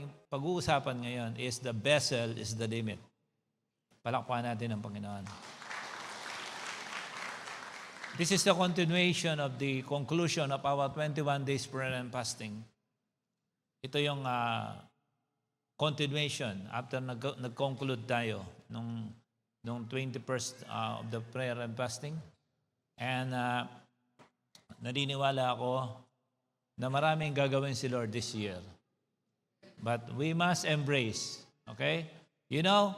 ating pag-uusapan ngayon is the vessel is the limit. Palakpakan natin ang Panginoon. This is the continuation of the conclusion of our 21 days prayer and fasting. Ito yung continuation after nag-conclude tayo nung 21st of the prayer and fasting. And naniniwala ako na maraming gagawin si Lord this year. But we must embrace, okay? You know,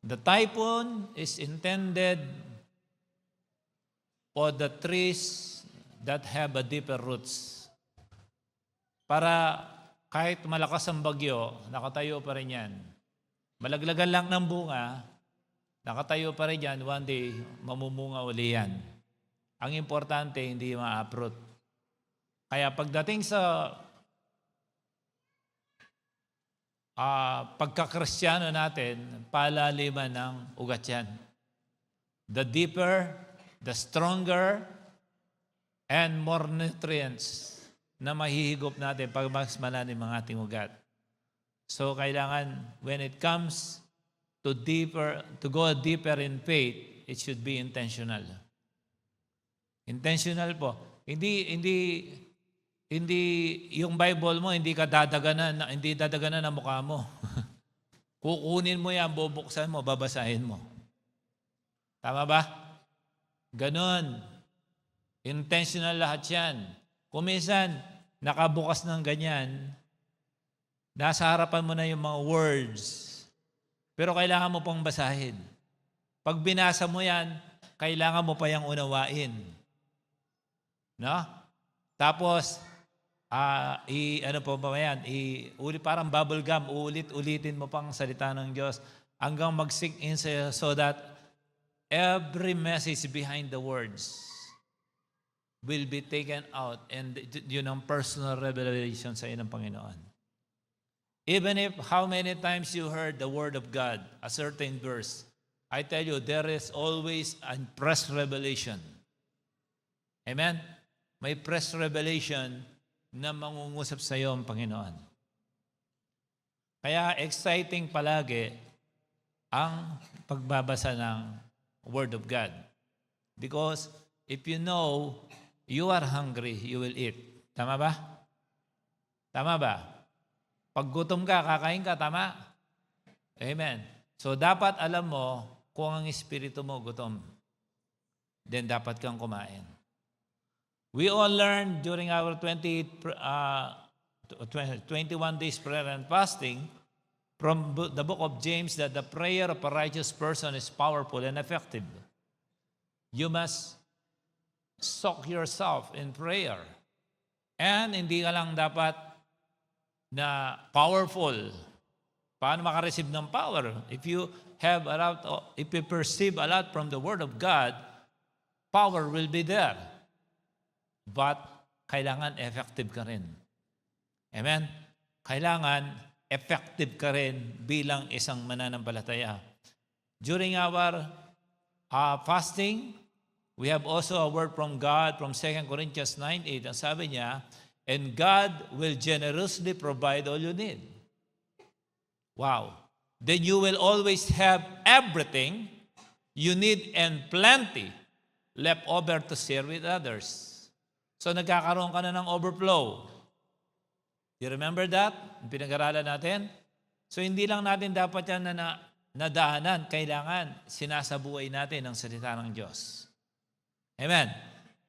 the typhoon is intended for the trees that have a deeper roots. Para kahit malakas ang bagyo, nakatayo pa rin yan. Malaglagan lang ng bunga, nakatayo pa rin yan, one day, mamumunga uli yan. Ang importante, hindi ma-uproot. Kaya pagdating sa pagkakristyano natin, palaliman ng ugat yan. The deeper, the stronger, and more nutrients na mahihigop natin pag mas malalim ang ating ugat. So kailangan, when it comes to go deeper in faith, it should be intentional. Intentional po. Hindi yung Bible mo, hindi dadaganan ang mukha mo. Kukunin mo yan, bubuksan mo, babasahin mo. Tama ba? Ganon. Intentional lahat yan. Kung minsan, nakabukas ng ganyan, nasa harapan mo na yung mga words, pero kailangan mo pang basahin. Pag binasa mo yan, kailangan mo pa yung unawain. No? Tapos, parang bubble gum, ulitin mo pang salita ng Diyos hanggang mag-sink in sa'yo so that every message behind the words will be taken out and yun ang personal revelation sa ng Panginoon. Even if how many times you heard the Word of God, a certain verse, I tell you, there is always a fresh revelation. Amen? May fresh revelation na mangungusap sa iyo ang Panginoon. Kaya exciting palagi ang pagbabasa ng Word of God. Because if you know you are hungry, you will eat. Tama ba? Tama ba? Pag gutom ka, kakain ka, tama? Amen. So dapat alam mo kung ang espiritu mo gutom. Then dapat kang kumain. We all learned during our 21 days prayer and fasting from the book of James that the prayer of a righteous person is powerful and effective. You must soak yourself in prayer. And hindi ka lang dapat na powerful. Paano makareceive ng power? If you perceive a lot from the Word of God, power will be there. But kailangan effective ka rin. Amen? Kailangan effective ka rin bilang isang mananampalataya. During our fasting, we have also a word from God from 2 Corinthians 9:8. Ang sabi niya, and God will generously provide all you need. Wow. Then you will always have everything you need and plenty left over to share with others. So nagkakaroon ka na ng overflow. You remember that? Pinag-aralan natin? So hindi lang natin dapat yan na nadaanan. Kailangan sinasabuhay natin ang salita ng Diyos. Amen.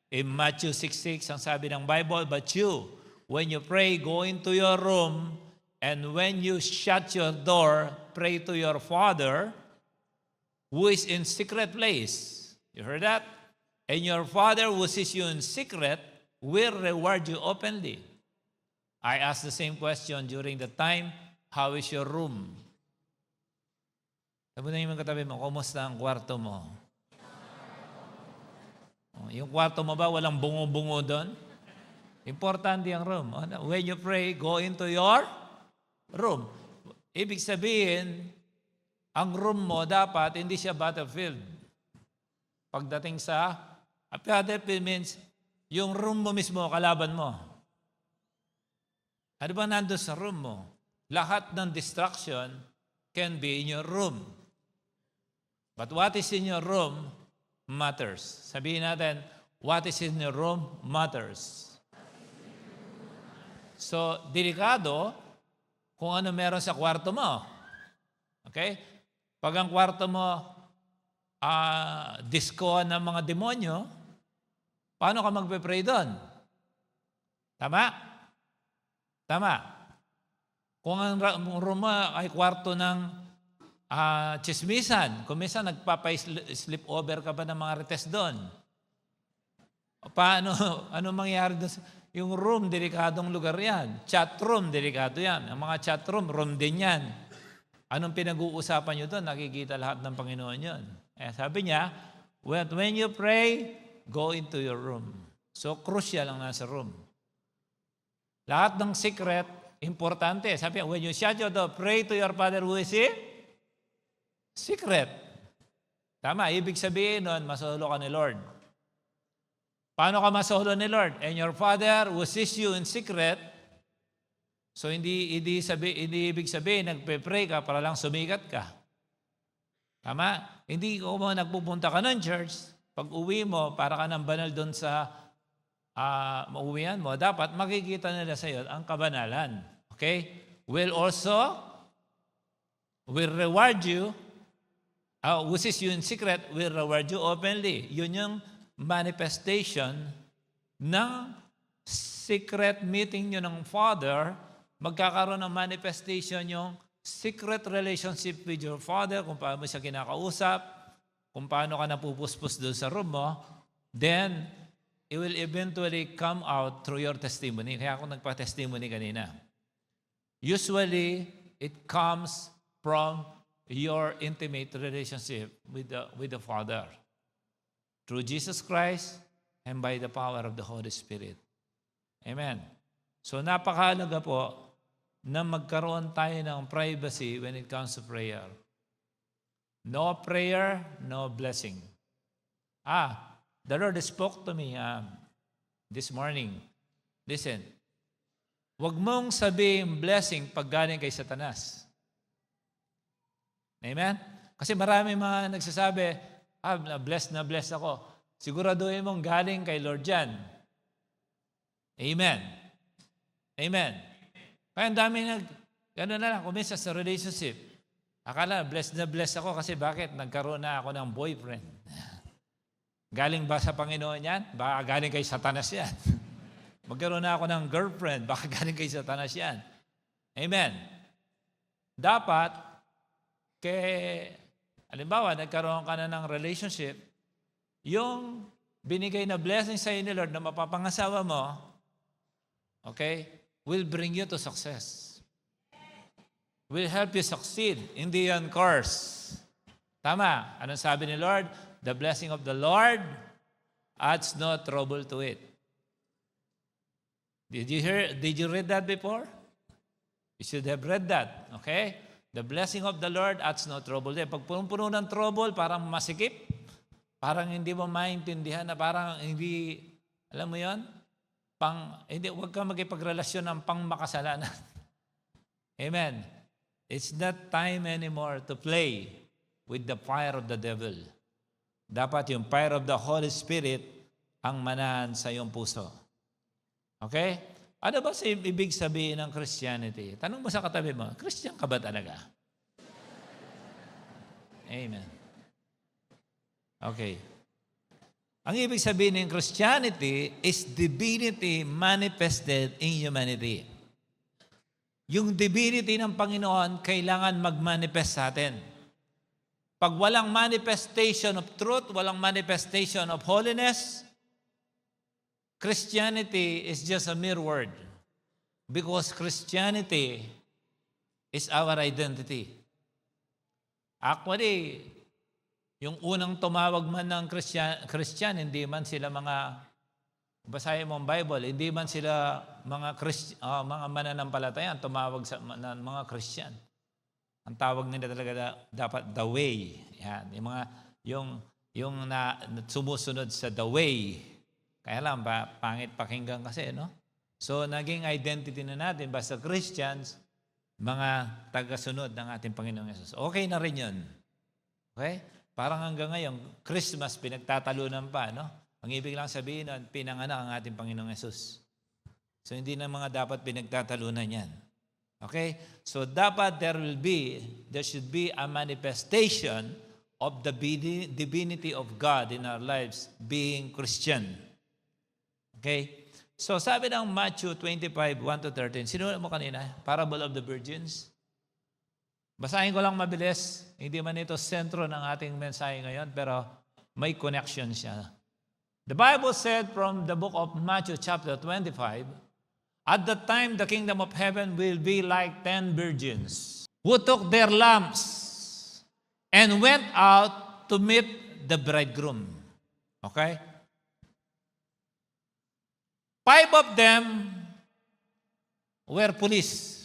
In Matthew 6:6, ang sabi ng Bible, but you, when you pray, go into your room, and when you shut your door, pray to your Father who is in secret place. You heard that? And your Father who sees you in secret will reward you openly. I asked the same question during the time, how is your room? Sabi na yung katabi mo, kumusta ang kwarto mo? Yung kwarto mo ba, walang bungo-bungo doon? Importante ang room. When you pray, go into your room. Ibig sabihin, ang room mo dapat hindi siya battlefield. Pagdating sa battlefield means, yung room mo mismo, kalaban mo. Ano ba nandun sa room mo? lahat ng distraction can be in your room. But what is in your room matters. Sabihin natin, what is in your room matters. So, delikado kung ano meron sa kwarto mo. Okay? Pag ang kwarto mo, disco ng mga demonyo, paano ka magpe-pray doon? Tama? Tama. Kung ang room mo ay kwarto ng chismisan, kung minsan nagpapa-sleep over ka ba ng mga retes doon? Paano, ano mangyayari doon? Yung room, delikadong lugar yan. Chat room, delikado yan. Ang mga chat room din yan. Anong pinag-uusapan nyo doon? Nakikita lahat ng Panginoon yun. Sabi niya, when you pray, go into your room. So, crucial ang nasa room. Lahat ng secret, importante. Sabi niya, when you shut your door, pray to your Father who is in secret. Tama, ibig sabihin nun, masolo ka ni Lord. Paano ka masolo ni Lord? And your Father who sees you in secret. So, hindi ibig sabihin, nagpe-pray ka para lang sumikat ka. Tama? Hindi ko mo nagpupunta ka ng church, pag uwi mo, para ka ng banal doon sa mauwian mo, dapat makikita nila sa iyo ang kabanalan. Okay? Will reward you, who sees you in secret, will reward you openly. Yun yung manifestation ng secret meeting nyo ng Father, magkakaroon ng manifestation yung secret relationship with your Father, kung paano mo siya kinakausap, kung paano ka napupuspos doon sa room mo, then it will eventually come out through your testimony. Kaya ako nagpa-testimony kanina. Usually, it comes from your intimate relationship with the Father. Through Jesus Christ and by the power of the Holy Spirit. Amen. So napakahalaga po na magkaroon tayo ng privacy when it comes to prayer. No prayer, no blessing. The Lord spoke to me this morning. Listen, huwag mong sabihin blessing pag galing kay Satanas. Amen? Kasi marami mga nagsasabi, blessed na blessed ako. Siguraduhin mong galing kay Lord yan. Amen. Amen. Kaya ang dami gano'n na lang, kumisa sa relationship. Akala, blessed na blessed ako kasi bakit? Nagkaroon na ako ng boyfriend. Galing ba sa Panginoon yan? Baka galing kay Satanas yan. Magkaroon na ako ng girlfriend, baka galing kay Satanas yan. Amen. Dapat, halimbawa, nagkaroon ka na ng relationship, yung binigay na blessing sa ni Lord na mapapangasawa mo, okay, will bring you to success. Will help you succeed. Hindi yan curse. Tama. Anong sabi ni Lord? The blessing of the Lord adds no trouble to it. Did you read that before? You should have read that. Okay? The blessing of the Lord adds no trouble. Pag puno ng trouble, parang masikip. Parang hindi mo maintindihan na parang hindi, alam mo yon? Huwag ka magipagrelasyon ng pangmakasalanan. Amen. It's not time anymore to play with the fire of the devil. Dapat yung fire of the Holy Spirit ang manahan sa iyong puso. Okay? Ano ba sa ibig sabihin ng Christianity? Tanong mo sa katabi mo, Christian ka ba talaga? Amen. Okay. Ang ibig sabihin ng Christianity is divinity manifested in humanity. Yung divinity ng Panginoon kailangan mag-manifest sa atin. Pag walang manifestation of truth, walang manifestation of holiness, Christianity is just a mere word. Because Christianity is our identity. Actually, yung unang tumawag man ng Christian, hindi man sila mga, basahin mo ang Bible, hindi man sila mga mananampalataya tumawag sa mga Christian. Ang tawag nila talaga dapat the way. Yan, yung sumusunod sa the way. Kaya lang ba, pangit pakinggan kasi, no? So, naging identity na natin, basta Christians, mga tagasunod ng ating Panginoong Yesus. Okay na rin yun. Okay? Parang hanggang ngayon, Christmas, pinagtatalunan pa, no? Ang ibig lang sabihin nun, pinanganak ang ating Panginoong Yesus. So, hindi na mga dapat pinagtatalunan yan. Okay? So, dapat there should be a manifestation of the divinity of God in our lives being Christian. Okay? So, sabi ng Matthew 25, 1-13, sinulat mo kanina, Parable of the Virgins. Basahin ko lang mabilis. Hindi man ito sentro ng ating mensahe ngayon, pero may connection siya. The Bible said from the book of Matthew chapter 25, at that time the kingdom of heaven will be like 10 virgins who took their lamps and went out to meet the bridegroom. Okay? 5 of them were foolish.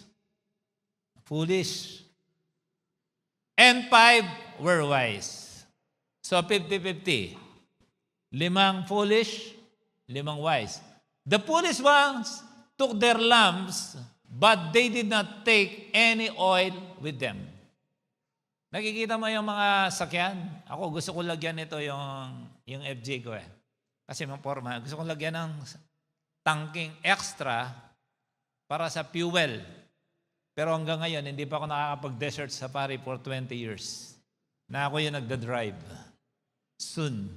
And 5 were wise. So 50-50. 5 foolish, 5 wise. The foolish ones took their lamps, but they did not take any oil with them. Nakikita mo yung mga sakyan? Ako gusto ko lagyan ito yung FJ ko eh. Kasi mga forma, gusto ko lagyan ng tanking extra para sa fuel. Pero hanggang ngayon, hindi pa ako nakakapag-desert safari for 20 years. Na ako yung nagda-drive. Soon.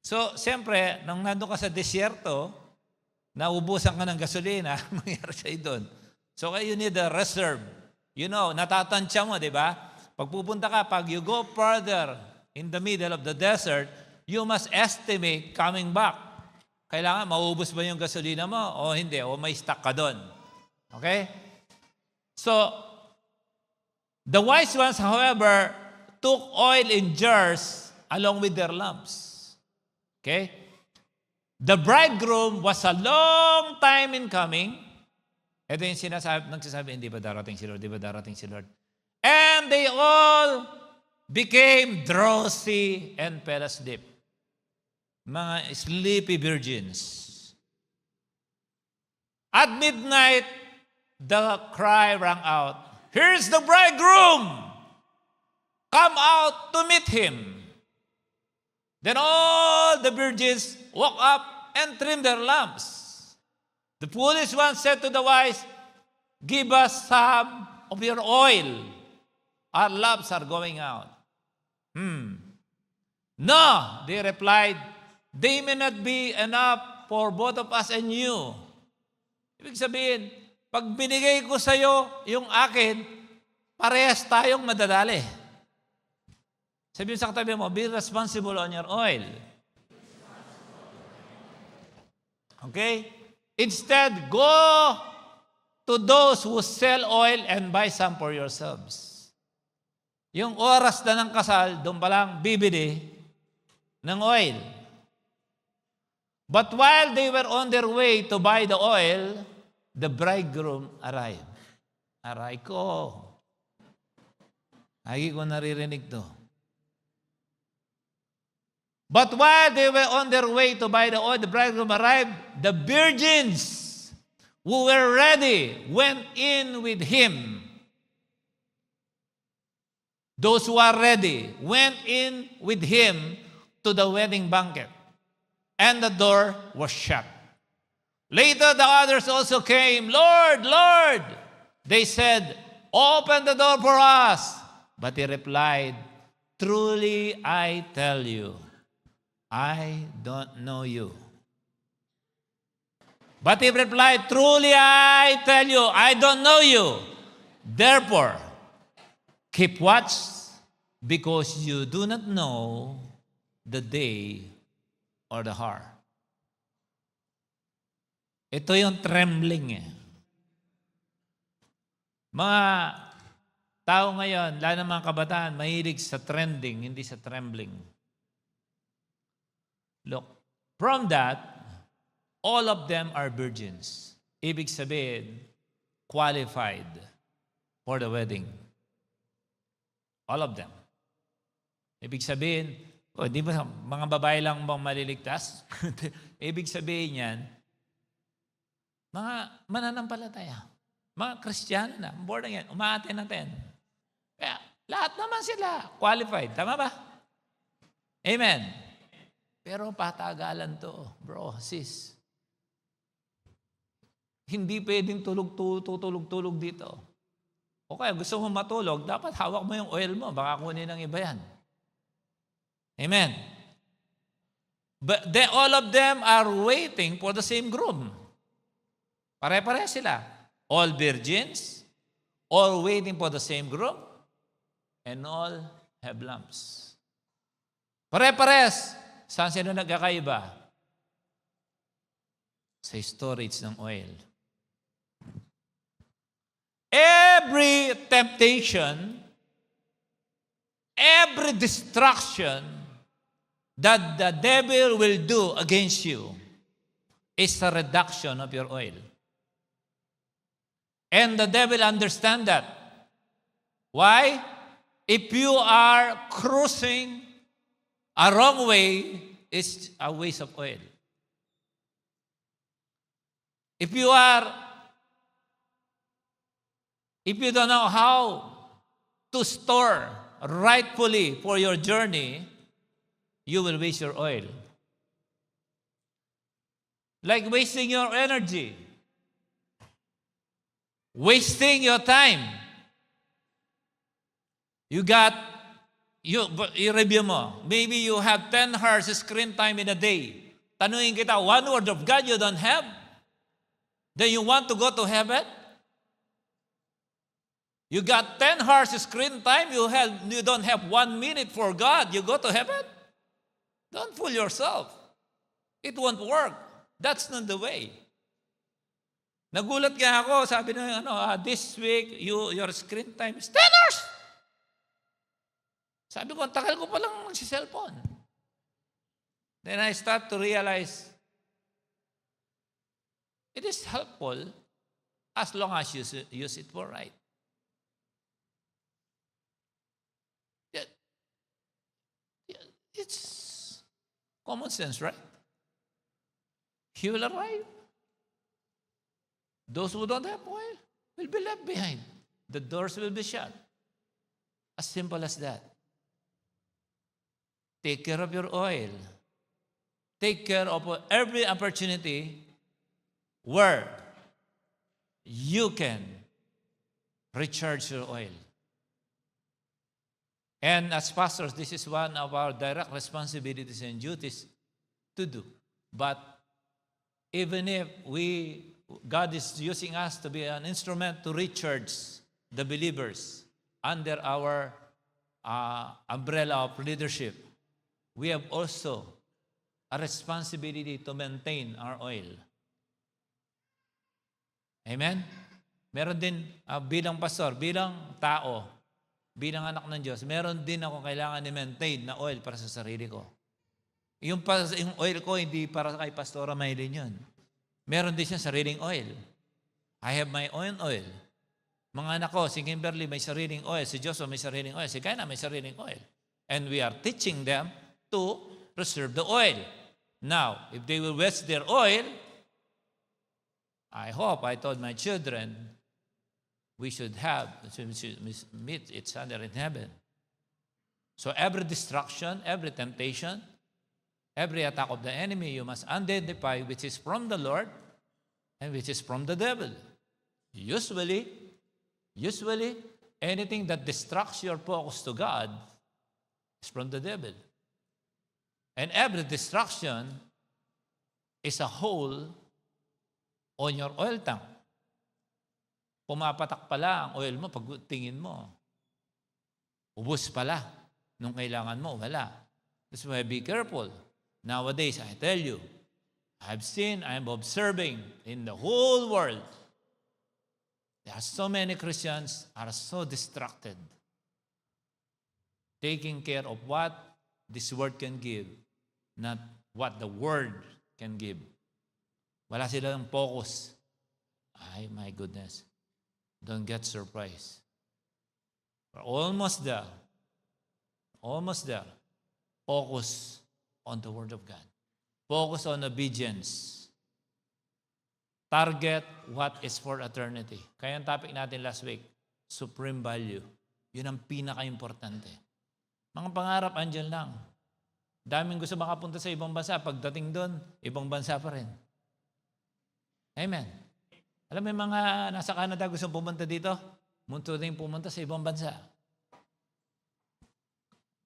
So, siyempre, nang nandun ka sa desierto, naubusan ka ng gasolina, mangyari sa'yo doon. So, you need a reserve. You know, natatansya mo, di ba? Pag pupunta ka, pag you go further in the middle of the desert, you must estimate coming back. Kailangan maubos ba yung gasolina mo o hindi, o may stock ka doon. Okay? So, the wise ones, however, took oil in jars along with their lamps. Okay? The bridegroom was a long time in coming. Ito yung nagsasabi, hindi ba darating si Lord? Di ba darating si Lord? And they all became drowsy and fell asleep. Mga sleepy virgins. At midnight, the cry rang out, "Here's the bridegroom! Come out to meet him." Then all the virgins woke up and trimmed their lamps. The foolish one said to the wise, "Give us some of your oil. Our lamps are going out." "No," they replied, "they may not be enough for both of us and you." Ibig sabihin, pag binigay ko sa iyo yung akin, parehas tayong madadali. Sabihin sa katabi mo, be responsible on your oil. Okay? Instead, go to those who sell oil and buy some for yourselves. Yung oras na ng kasal, doon pa lang bibili ng oil. But while they were on their way to buy the oil, the bridegroom arrived. Aray ko. Lagi ko naririnig to. But while they were on their way to buy the oil, the bridegroom arrived. The virgins who were ready went in with him. Those who are ready went in with him to the wedding banquet. And the door was shut. Later the others also came. "Lord, Lord," they said, "open the door for us." But he replied, "Truly I tell you, I don't know you." But he replied, "Truly I tell you, I don't know you. Therefore, keep watch, because you do not know the day or the hour." Ito yung trembling eh. Mga tao ngayon, lalo ng mga kabataan, mahilig sa trending, hindi sa trembling. Look, from that, all of them are virgins. Ibig sabihin, qualified for the wedding. All of them. Ibig sabihin, di ba mga babae lang bang maliligtas? Ibig sabihin yan, mga mananampalataya. Mga Kristiyano na, born again, umaaten natin. Kaya lahat naman sila qualified. Tama ba? Amen. Pero patagalan to, bro, sis. Hindi pwedeng tulog-tulog dito. O kaya gusto mo matulog, dapat hawak mo yung oil mo. Baka kunin ng iba yan. Amen. But all of them are waiting for the same groom. Pare-pare sila. All virgins, all waiting for the same groom, and all have lamps. Pare-pares. Saan sila nagkakaiba? Sa storage ng oil. Every temptation, every distraction that the devil will do against you is a reduction of your oil. And the devil understands that. Why? If you are cruising a wrong way, it's a waste of oil. If you don't know how to store rightfully for your journey, you will waste your oil. Like wasting your energy. Wasting your time. You review mo. Maybe you have 10 hours screen time in a day. Tanungin kita, one word of God you don't have? Then you want to go to heaven? You got 10 hours screen time, you don't have 1 minute for God, you go to heaven? Don't fool yourself. It won't work. That's not the way. Nagulat nga ako, sabi na, this week, your screen time is 10 hours. Sabi ko, ang tagal ko palang magsi-cellphone. Then I start to realize, it is helpful as long as you use it for right. It's common sense, right? He will arrive. Those who don't have oil will be left behind. The doors will be shut. As simple as that. Take care of your oil. Take care of every opportunity where you can recharge your oil. And as pastors, this is one of our direct responsibilities and duties to do. But even if God is using us to be an instrument to recharge the believers under our umbrella of leadership, we have also a responsibility to maintain our oil. Amen? Meron din, bilang pastor, bilang tao, bilang anak ng Diyos, meron din ako kailangan i-maintain na oil para sa sarili ko. Yung oil ko, hindi para kay Pastora Maylin yun. Meron din siya sariling oil. I have my own oil. Mga anak ko, si Kimberly may sariling oil, si Joshua may sariling oil, si Kaina may sariling oil. And we are teaching them to preserve the oil. Now, if they will waste their oil, I told my children, we should meet each other in heaven. So every distraction, every temptation, every attack of the enemy, you must identify which is from the Lord and which is from the devil. Usually, anything that distracts your focus to God is from the devil. And every distraction is a hole on your oil tank. Pumapatak pala ang oil mo pag tingin mo. Ubus pala. Nung kailangan mo, wala. That's why be careful. Nowadays, I tell you, I'm observing in the whole world, there are so many Christians are so distracted, taking care of what this word can give, not what the word can give. Wala silang focus. Ay, my goodness. Don't get surprised. We're almost there. Almost there. Focus on the Word of God. Focus on obedience. target what is for eternity. Kaya ang topic natin last week, supreme value. Yun ang pinaka-importante. Mga pangarap, andyan lang. Daming gusto makapunta sa ibang bansa. Pagdating doon, ibang bansa pa rin. Amen. Alam mo yung mga nasa Canada gusto pumunta dito? Munto din pumunta sa ibang bansa.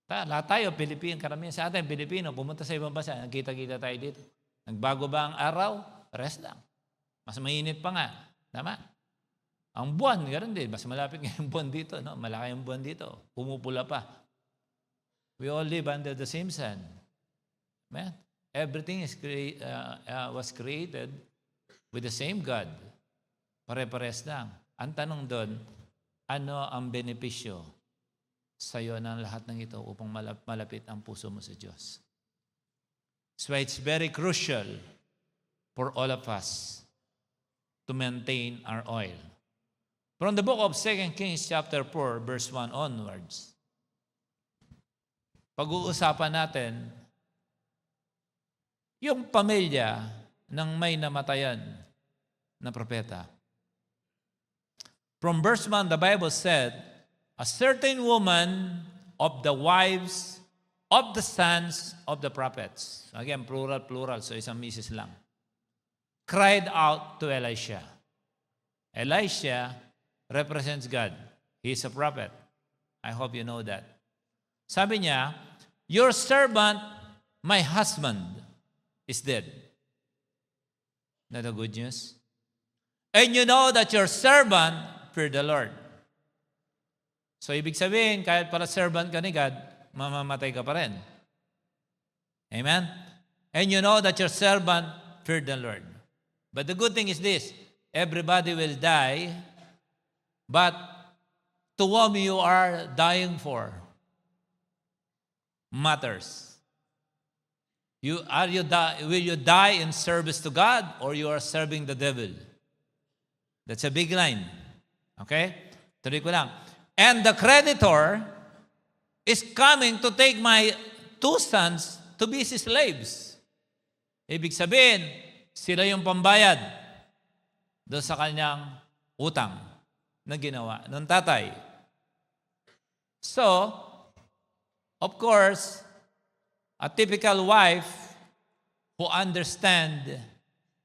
Lahat tayo, Pilipino, karamihan sa atin, Pilipino, pumunta sa ibang bansa. Nagkita-kita tayo dito. Nagbago ba ang araw? Rest lang. Mas mainit pa nga. Tama? Ang buwan, ganoon din. Mas malapit nga yung buwan dito. No? Malaki yung buwan dito. Pumupula pa. We all live under the same sun. Amen? Everything was created with the same God. Pare-pares lang. Ang tanong doon, ano ang benepisyo sa iyo ng lahat ng ito upang malapit ang puso mo sa Diyos? So it's very crucial for all of us to maintain our oil. From the book of 2 Kings chapter 4, verse 1 onwards, pag-uusapan natin yung pamilya ng may namatayan na propeta. From verse 1, the Bible said, a certain woman of the wives of the sons of the prophets. Again, plural, so isang misis lang. Cried out to Elisha. Elisha represents God. He is a prophet. I hope you know that. Sabi niya, your servant, my husband, is dead. Not a good news? And you know that your servant feared the Lord. So, ibig sabihin, kahit para servant ka ni God, mamamatay ka pa rin. Amen? And you know that your servant feared the Lord. But the good thing is this, everybody will die, but to whom you are dying for matters. Will you die in service to God or you are serving the devil? That's a big line. Okay? Tuloy ko lang. And the creditor is coming to take my 2 sons to be his slaves. Ibig sabihin, sila yung pambayad doon sa kanyang utang na ginawa ng tatay. So, of course, a typical wife who understands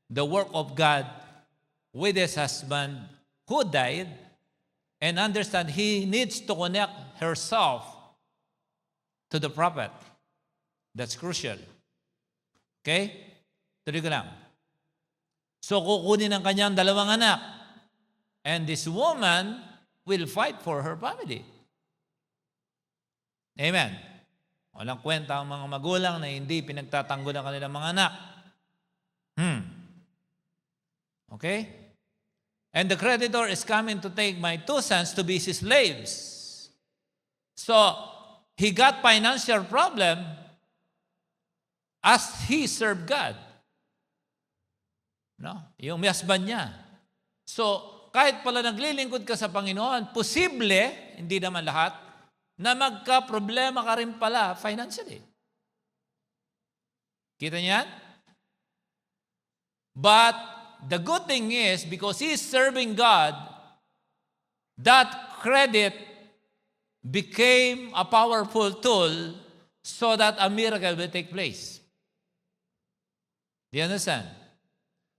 the work of God with his husband who died and understand he needs to connect herself to the prophet. That's crucial. Okay? Tuloy ko lang. So, kukunin ang kanyang 2 anak. And this woman will fight for her family. Amen. Walang kwenta ang mga magulang na hindi pinagtatanggol ang kanilang mga anak. Okay? And the creditor is coming to take my 2 sons to be his slaves. So, he got financial problem as he served God. No? Yung husband niya. So, kahit pala naglilingkod ka sa Panginoon, posible, hindi naman lahat, na magka-problema ka rin pala financially. Kita niyan? But the good thing is, because he is serving God, that credit became a powerful tool so that a miracle will take place. Do you understand?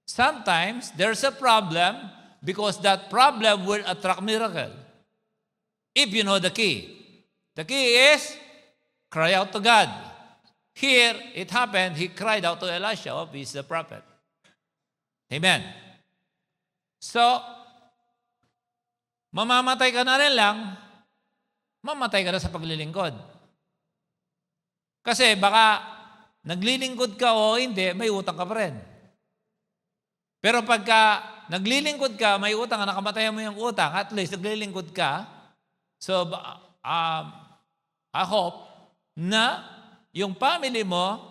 Sometimes there's a problem because that problem will attract miracle. If you know the key. The key is cry out to God. Here, it happened, he cried out to Elisha, he's the prophet. Amen. So, mamamatay ka na rin lang, mamatay ka na sa paglilingkod. Kasi baka naglilingkod ka o hindi, may utang ka pa rin. Pero pagka naglilingkod ka, may utang ka, nakamatayan mo yung utang, at least naglilingkod ka, so I hope na yung family mo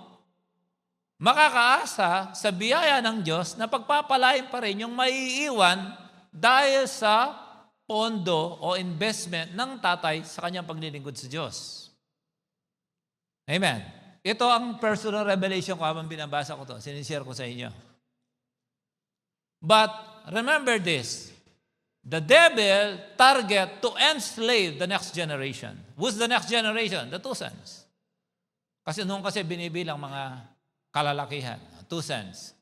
makakaasa sa biyaya ng Diyos na pagpapalain pa rin yung maiiwan dahil sa pondo o investment ng tatay sa kanyang paglilingkod sa Diyos. Amen. Ito ang personal revelation ko habang binabasa ko to. Sinishare ko sa inyo. But remember this, the devil target to enslave the next generation. Who's the next generation? The two sons. Kasi noon kasi binibilang mga kalalakihan, two sons.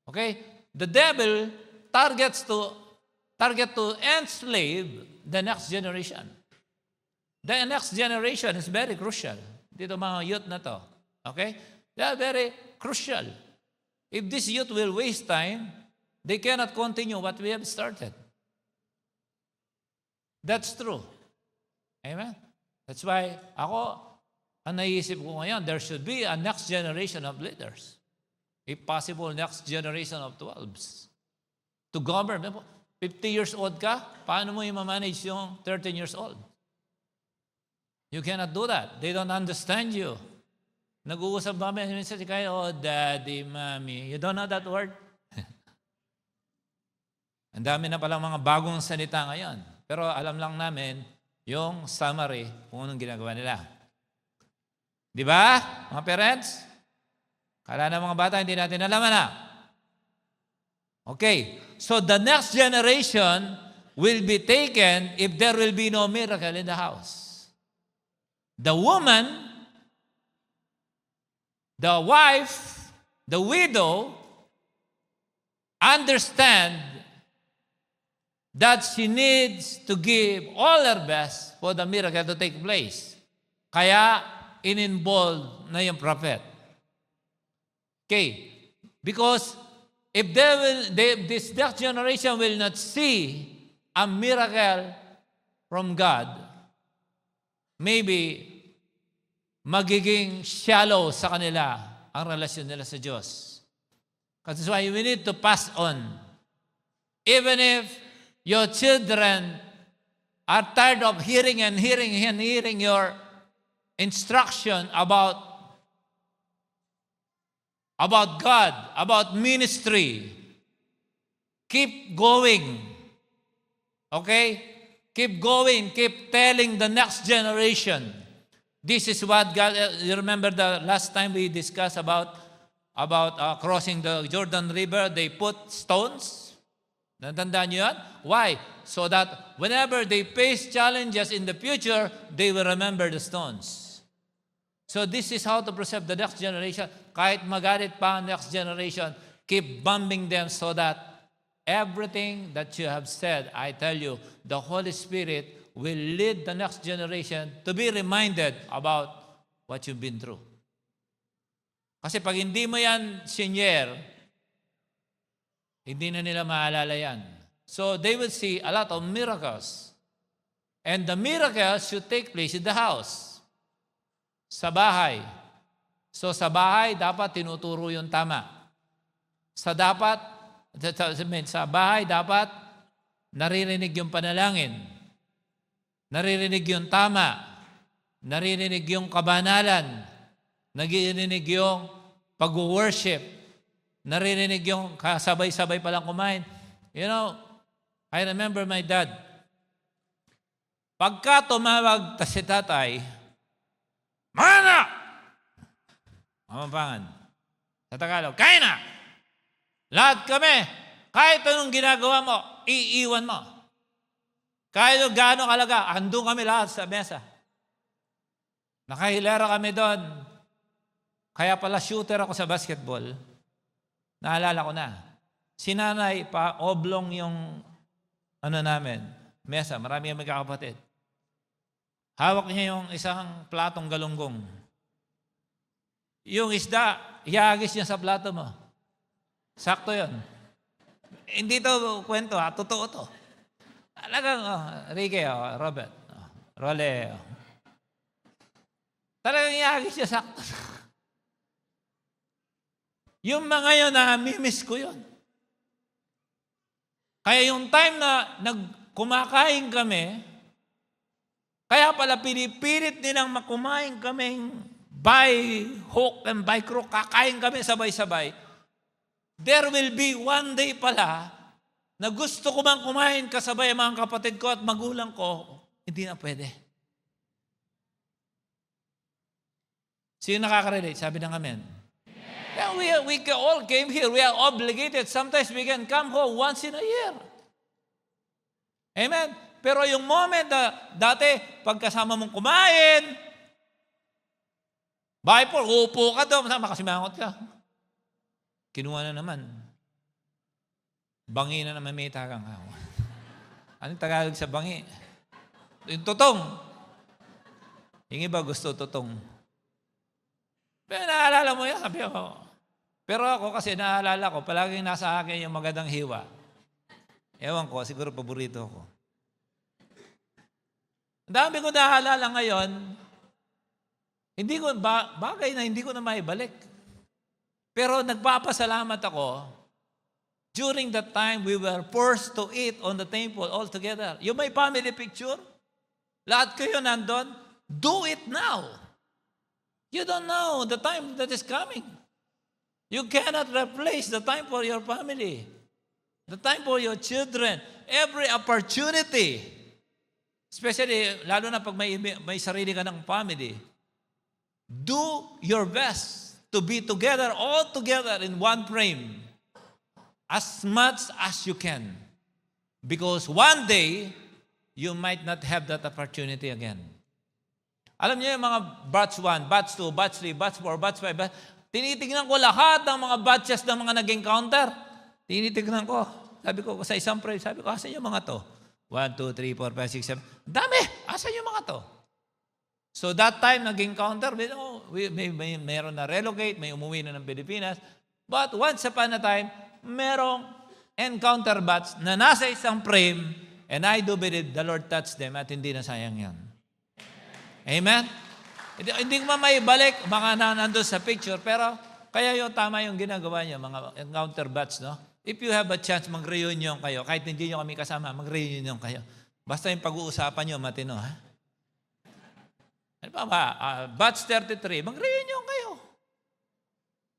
Okay? The devil target to enslave the next generation. The next generation is very crucial. Dito mga youth na to. Okay? They are very crucial. If this youth will waste time, they cannot continue what we have started. That's true. Amen? That's why ako, ang naisip ko ngayon, there should be a next generation of leaders. If possible, next generation of 12s. To govern. 50 years old ka, paano mo i-manage yung 13 years old? You cannot do that. They don't understand you. Nag-uusap ba minsan kayo, oh, daddy, mommy. You don't know that word? Ang dami na palang mga bagong salita ngayon. Pero alam lang namin yung summary kung anong ginagawa nila. Di ba, mga parents? Kala ng mga bata, hindi natin alam na. Okay, so the next generation will be taken if there will be no miracle in the house. The woman, the wife, the widow, understand that she needs to give all her best for the miracle to take place. Kaya, in-involve na yung prophet. Okay, because if this next generation will not see a miracle from God, maybe magiging shallow sa kanila ang relasyon nila sa Diyos. That's why we need to pass on. Even if your children are tired of hearing your instruction about God, about ministry, keep going. Okay? Keep going. Keep telling the next generation. This is what God, you remember the last time we discussed about crossing the Jordan River, they put stones. Natandaan niyo yan? Why? So that whenever they face challenges in the future, they will remember the stones. So this is how to preserve the next generation. Kahit magalit pa ang next generation, keep bombing them so that everything that you have said, I tell you, the Holy Spirit will lead the next generation to be reminded about what you've been through. Kasi pag hindi mo yan senior, hindi na nila maalala yan. So they will see a lot of miracles. And the miracles should take place in the house. Sa bahay. So sa bahay, dapat tinuturo yung tama. Sa bahay, dapat naririnig yung panalangin. Naririnig yung tama. Naririnig yung kabanalan. Naririnig yung pag-worship. Naririnig yung kasabay-sabay palang kumain. You know, I remember my dad. Pagka tumawag si tatay, "Mana!" Mamampangan. Sa Tagalog, "Kain na!" Lahat kami, kahit anong ginagawa mo, iiwan mo. Kahit gaano kalaga, andun kami lahat sa mesa. Nakahilera kami doon. Kaya pala shooter ako sa basketball. Naalala ko na. Si nanay, oblong yung namin, mesa. Marami yung magkakapatid. Hawak niya yung isang platong galunggong. Yung isda, iagis niya sa plato mo. Sakto yun. Hindi to kwento, totoo to. Talagang, Ricky, Robert, Role. Talagang iagis niya sakto. Yung mga yun, namimiss ko yun. Kaya yung time na kumakain kami, kaya pala pinipilit nilang makumain kaming by hook and by crook, kakain kami sabay-sabay. There will be one day pala na gusto ko mang kumain kasabay ang mga kapatid ko at magulang ko, hindi na pwede. Sino nakaka-relate? Sabi ng amen. Yeah, we all came here. We are obligated. Sometimes we can come home once in a year. Amen? Pero yung moment na dati, pagkasama mong kumain, bahay po, uupo ka doon, makasimangot ka. Kinuha na naman. Bangi na naman may takang. Anong Tagalog sa bangi? Yung tutong. Yung iba gusto tutong. Pero naalala mo yan, sabi ko. Pero ako kasi naalala ko, palaging nasa akin yung magandang hiwa. Ewan ko, siguro paborito ko. Ang dami ko naalala ngayon, bagay na hindi ko na maibalik. Pero nagpapasalamat ako, during that time we were forced to eat on the table all together. Yung may family picture, lahat kayo nandun, do it now. You don't know the time that is coming. You cannot replace the time for your family, the time for your children, every opportunity. Especially, lalo na pag may sarili ka ng family, do your best to be together, all together in one frame, as much as you can. Because one day, you might not have that opportunity again. Alam niyo yung mga batch 1, batch 2, batch 3, batch 4, batch 5, tinitignan ko lahat ng mga batches ng mga nag-encounter. Tinitignan ko. Sabi ko, sa isang prayer, sabi ko, asan yung mga to? 1, 2, 3, 4, 5, 6, 7. Dami! Asan yung mga to? So that time, nag-encounter, mayroon na relocate, may umuwi na ng Pilipinas. But once upon a time, merong encounter batch na nasa isang frame, and I do believe the Lord touched them at hindi na sayang yan. Amen? Hindi ko maibalik, mga nandun sa picture, pero kaya yung tama yung ginagawa niyo, mga encounter batch, no? If you have a chance, mag-reunion kayo. Kahit hindi nyo kami kasama, mag-reunion kayo. Basta yung pag-uusapan nyo, matino, ha? Ano ba? Batch 33, mag-reunion kayo.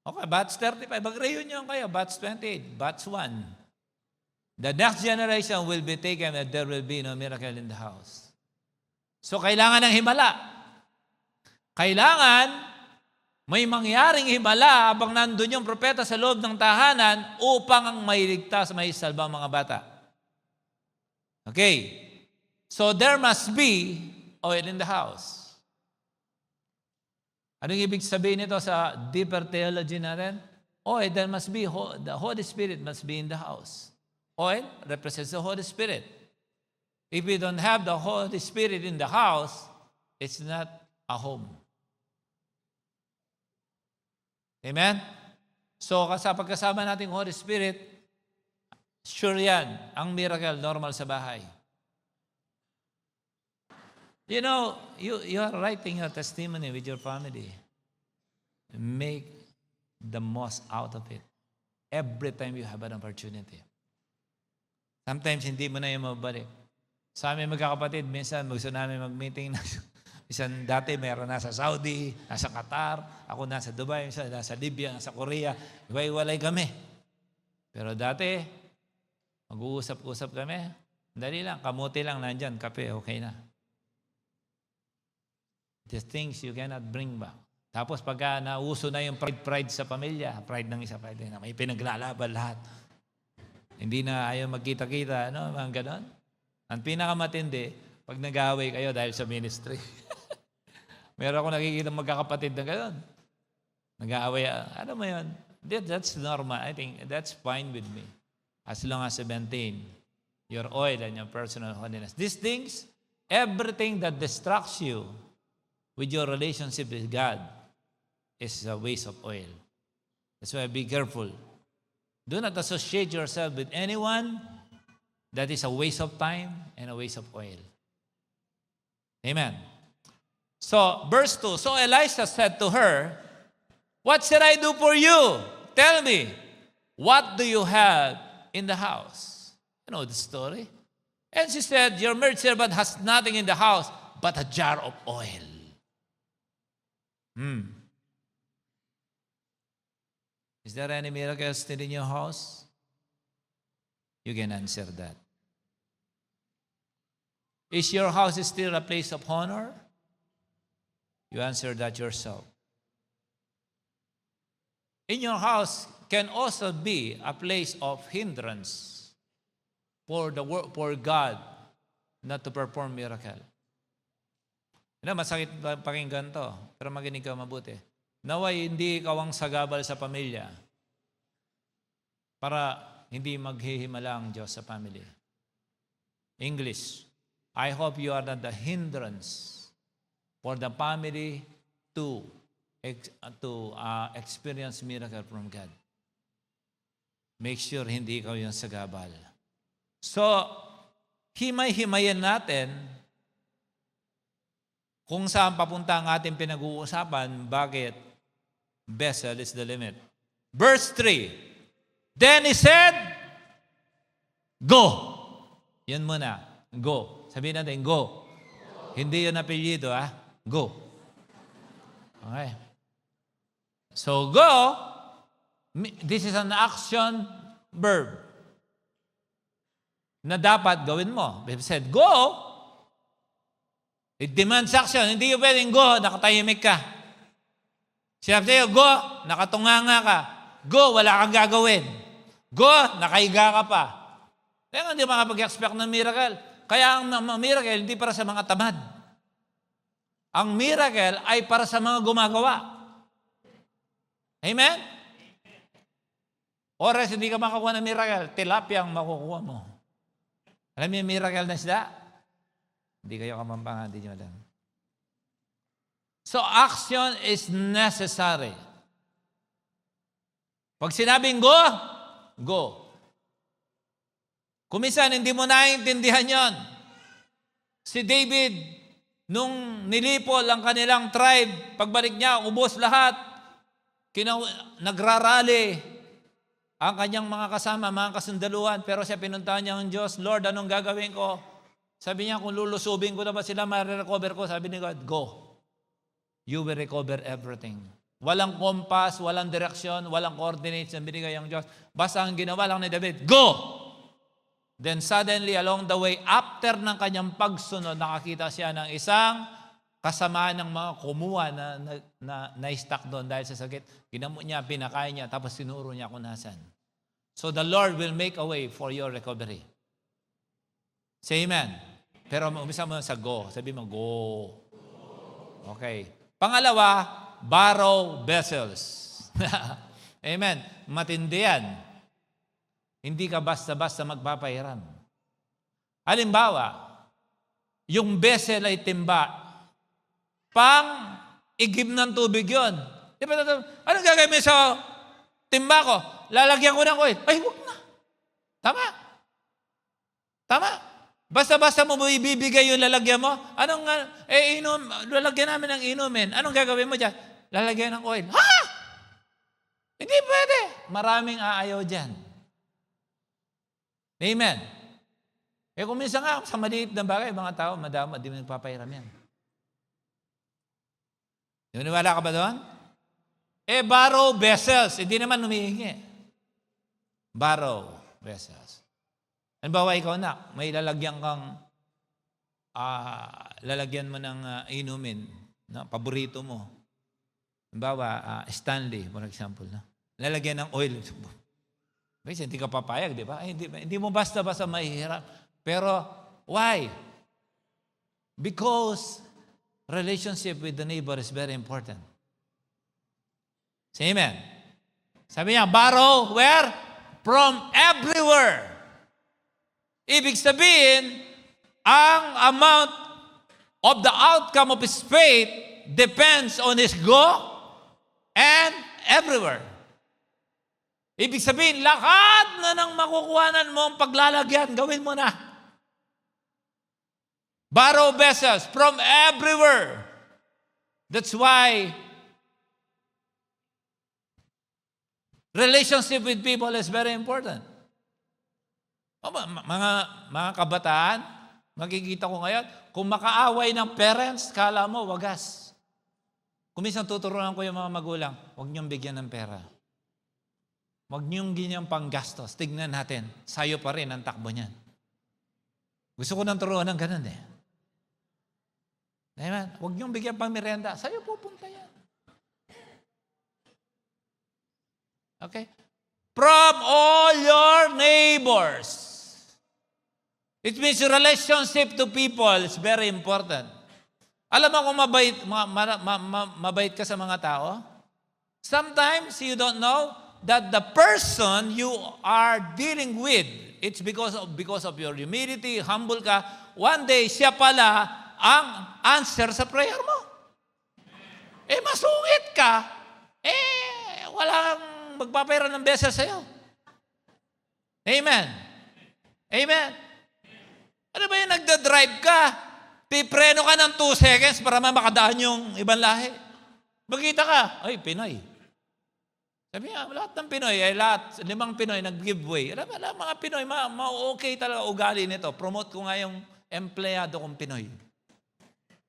Okay, batch 35, mag-reunion kayo. Batch 28, batch 1. The next generation will be taken and there will be no miracle in the house. So, kailangan ng himala. Kailangan may mangyaring himala habang nandun yung propeta sa loob ng tahanan upang ang mailigtas, may salba ang mga bata. Okay. So there must be oil in the house. Anong ibig sabihin nito sa deeper theology natin? Oil, there must be, the Holy Spirit must be in the house. Oil represents the Holy Spirit. If we don't have the Holy Spirit in the house, it's not a home. Amen? So, sa pagkasama nating Holy Spirit, sure yan, ang miracle normal sa bahay. You know, you are writing your testimony with your family. Make the most out of it. Every time you have an opportunity. Sometimes hindi mo na yung mabalik. Sa amin magkakapatid, minsan gusto namin mag-meeting na minsan dati meron nasa Saudi, nasa Qatar, ako nasa Dubai, minsan nasa Libya, nasa Korea. Iba-iwalay kami. Pero dati, mag-uusap-usap kami. Dali lang, kamuti lang nandyan, kape, okay na. The things you cannot bring back. Tapos pagka nauso na yung pride sa pamilya, pride ng isa, pride na may pinaglalaban lahat. Hindi na ayaw magkita-kita, ano, mga ganon. Ang pinakamatindi, pag nag-away kayo dahil sa ministry. Meron ako nakikita magkakapatid na gano'n. Nag-aaway, ano mo yun? That's normal. I think that's fine with me. As long as you maintain your oil and your personal holiness. These things, everything that distracts you with your relationship with God is a waste of oil. That's why be careful. Do not associate yourself with anyone that is a waste of time and a waste of oil. Amen. So, verse 2, so Elisha said to her, what shall I do for you? Tell me, what do you have in the house? You know the story. And she said, your maid servant has nothing in the house but a jar of oil. Is there any miracle still in your house? You can answer that. Is your house still a place of honor? You answer that yourself. in your house can also be a place of hindrance for God not to perform miracle. Masakit pakinggan to, pero makinig ka mabuti. Naway hindi ikaw ang sagabal sa pamilya para hindi maghihimala ang Diyos sa family. English, I hope you are not the hindrance for the family to experience miracle from God. Make sure hindi ikaw yung sagabal. So, himay-himayan natin kung saan papunta ang ating pinag-uusapan, bakit vessel is the limit. Verse 3, then he said, go. Yun muna, go. Sabihin natin, go. Hindi yun apelyido, go. Okay. So, go, this is an action verb na dapat gawin mo. He said, go. It demands action. Hindi yung pwedeng go, nakatahimik ka. Sinabi sa'yo, go, nakatunganga ka. Go, wala kang gagawin. Go, nakahiga ka pa. Kaya hindi makapag-expect ng miracle. Kaya ang miracle, hindi para sa mga tamad. Ang miracle ay para sa mga gumagawa. Amen? Oras, hindi ka makakuha ng miracle, tilapia ang makukuha mo. Alam niyo yung miracle na isda? Hindi kayo kamampangan, hindi nyo alam. So, action is necessary. Pag sinabing go, go. Kumisan, hindi mo naiintindihan yon. Si David, nung nilipol ang kanilang tribe, pagbalik niya, ubos lahat, nagrarally ang kanyang mga kasama, mga kasundaluhan, pero siya pinuntahan niya ang Diyos, Lord, anong gagawin ko? Sabi niya, kung lulusubin ko na ba sila, ma-recover ko? Sabi ni God, go. You will recover everything. Walang kompas, walang direksyon, walang coordinates na binigay ang Diyos. Basta ang ginawa lang ni David, go! Then suddenly, along the way, after ng kanyang pagsunod, nakakita siya ng isang kasamaan ng mga kumuha na stuck doon dahil sa sakit. Ginamot niya, pinakain niya, tapos sinuro niya kung nasan. So the Lord will make a way for your recovery. Say amen. Pero umisa mo sa go. Sabi mo, go. Okay. Pangalawa, borrow vessels. Amen. Matindi yan. Hindi ka basta-basta magpapahiram. Halimbawa, yung vessel ay timba. Pang-igib ng tubig yun. Di ba, anong gagawin mo sa timba ko? Lalagyan ko ng oil. Ay, huwag na. Tama. Tama. Basta-basta mo ibibigay yung lalagyan mo. Anong, lalagyan namin ng inumin. Anong gagawin mo dyan? Lalagyan ng oil. Ha? Hindi pwede. Maraming aayaw dyan. Amen. Kung minsan nga, sa maliit na bagay, mga tao, madama, di mo nagpapahiram yan. Naniwala ka ba doon? Borrow vessels. Hindi naman humihingi. Borrow vessels. Halimbawa, ikaw na, may lalagyan kang, lalagyan mo ng inumin, na paborito mo. Halimbawa, Stanley, for example. Na. Lalagyan ng oil. Kasi hindi ka papayag, di ba? Hindi mo basta-basta mahihirap. Pero, why? Because relationship with the neighbor is very important. Say amen. Sabi niya, borrow where? From everywhere. Ibig sabihin, ang amount of the outcome of his faith depends on his go and everywhere. Ibig sabihin, lahat na ng makukuhanan mo ang paglalagyan, gawin mo na. Borrow vessels from everywhere. That's why relationship with people is very important. Mga kabataan, makikita ko ngayon, kung makaaway ng parents, kala mo, wagas. Kung minsan tuturuan ko yung mga magulang, huwag niyong bigyan ng pera. Huwag niyong ganyang panggastos. Tignan natin, sayo pa rin ang takbo niyan. Gusto ko nang turuan ng ganun eh. Amen. Huwag niyong bigyan pang merienda. Sa'yo pupunta yan. Okay? From all your neighbors. It means relationship to people is very important. Alam mo kung mabait ka sa mga tao? Sometimes you don't know that the person you are dealing with, it's because of your humility, humble ka, one day siya pala ang answer sa prayer mo. Masungit ka, walang magpapera ng beses sa'yo. Amen. Amen. Ano ba yung nagda-drive ka? Pipreno ka ng 2 seconds para makadaan yung ibang lahi. Magkita ka, ay, Pinoy. Sabi nga, lahat ng Pinoy, 5 Pinoy nag-giveaway. Alam, mga Pinoy, okay talaga ugali nito. Promote ko nga yung empleyado kong Pinoy.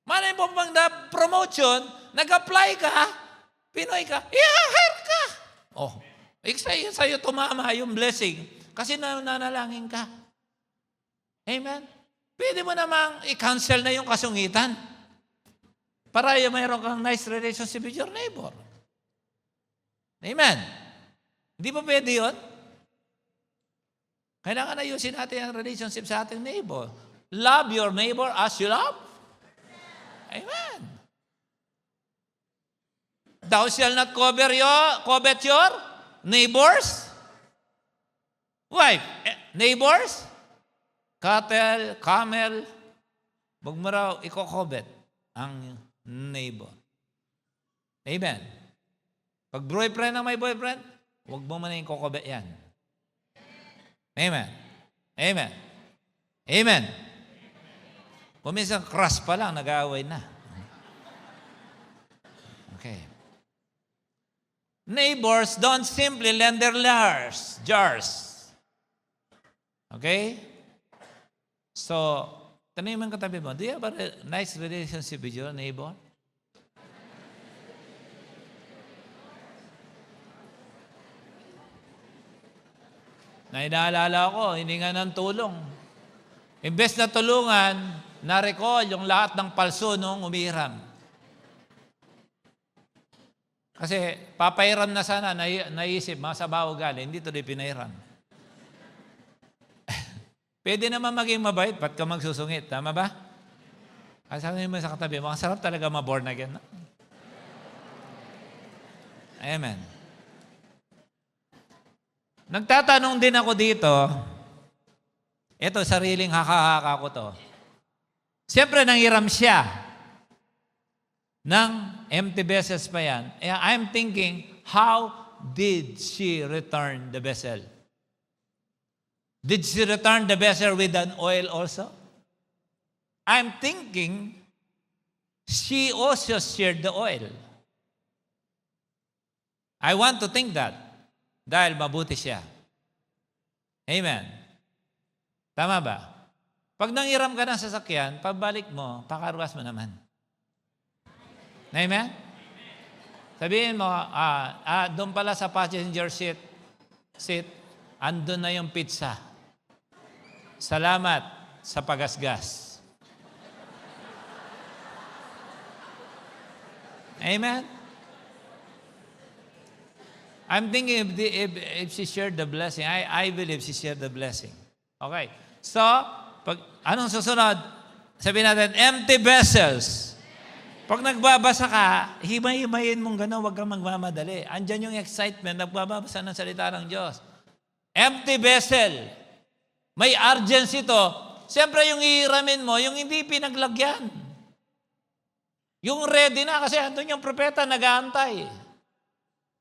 Malay mo pang na-promotion, nag-apply ka, Pinoy ka, i-hire ka. Sa'yo tumama yung blessing kasi nanalangin ka. Amen? Pwede mo namang i-cancel na yung kasungitan para mayroon kang nice relationship with your neighbor. Amen? Hindi ba pwede yun? Kailangan ayusin natin ang relationship sa ating neighbor. Love your neighbor as you love. Amen. Thou shalt not covet your neighbors. Wife, neighbors, cattle, camel, huwag mo raw i-covet ang neighbor. Amen. Pag boyfriend ang may boyfriend, huwag mo man i-covet yan. Amen. Amen. Amen. Kung minsan crush pa lang, nag-aaway na. Okay. Neighbors don't simply lend their jars. Okay? So, tanongin mo katabi mo, do you have a nice relationship with your neighbor? Na inaalala ko, hininga ng tulong. Imbes na tulungan, na-recall yung lahat ng palso nung umihiram. Kasi papairam na sana, naisip, masabaw ugali, hindi ito di pinairam. Pwede naman maging mabait, ba't ka magsusungit? Tama ba? Kasi sabi mo sa katabi, mga sarap talaga ma-born again. No? Amen. Nagtatanong din ako dito, ito, sariling haka-haka ko to. Siyempre, nanghiram siya ng empty vessels pa yan. I'm thinking, how did she return the vessel? Did she return the vessel with an oil also? I'm thinking, she also shared the oil. I want to think that. Dahil mabuti siya. Amen. Tama ba? Pag nanghiram ka ng sasakyan, pabalik mo, pakarwas mo naman. Amen? Sabihin mo, doon pala sa passenger seat, andun na yung pizza. Salamat sa pagasgas. Amen? I'm thinking if she shared the blessing, I believe she shared the blessing. Okay. So, anong susunod? Sabihin natin, empty vessels. Pag nagbabasa ka, himay-himayin mong gano'n, huwag kang magmamadali. Andyan yung excitement, nagbabasa ng salita ng Diyos. Empty vessel. May urgency to. Siyempre, yung ihiramin mo, yung hindi pinaglagyan. Yung ready na, kasi andun yung propeta, nag-aantay.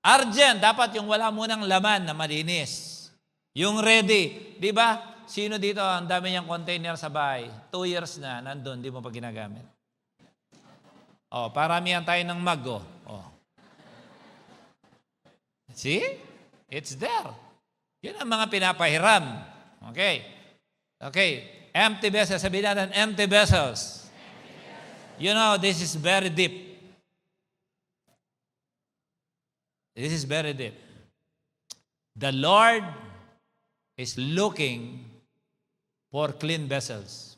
Urgent, dapat yung wala munang laman na malinis. Yung ready, di ba? Sino dito, ang dami niyang container sa bahay, 2 years na, nandun, di mo pa ginagamit. Paramihan tayo ng mag, See? It's there. Yun ang mga pinapahiram. Okay. Okay. Empty vessels. Sabihin natin, empty vessels. You know, this is very deep. This is very deep. The Lord is looking for clean vessels.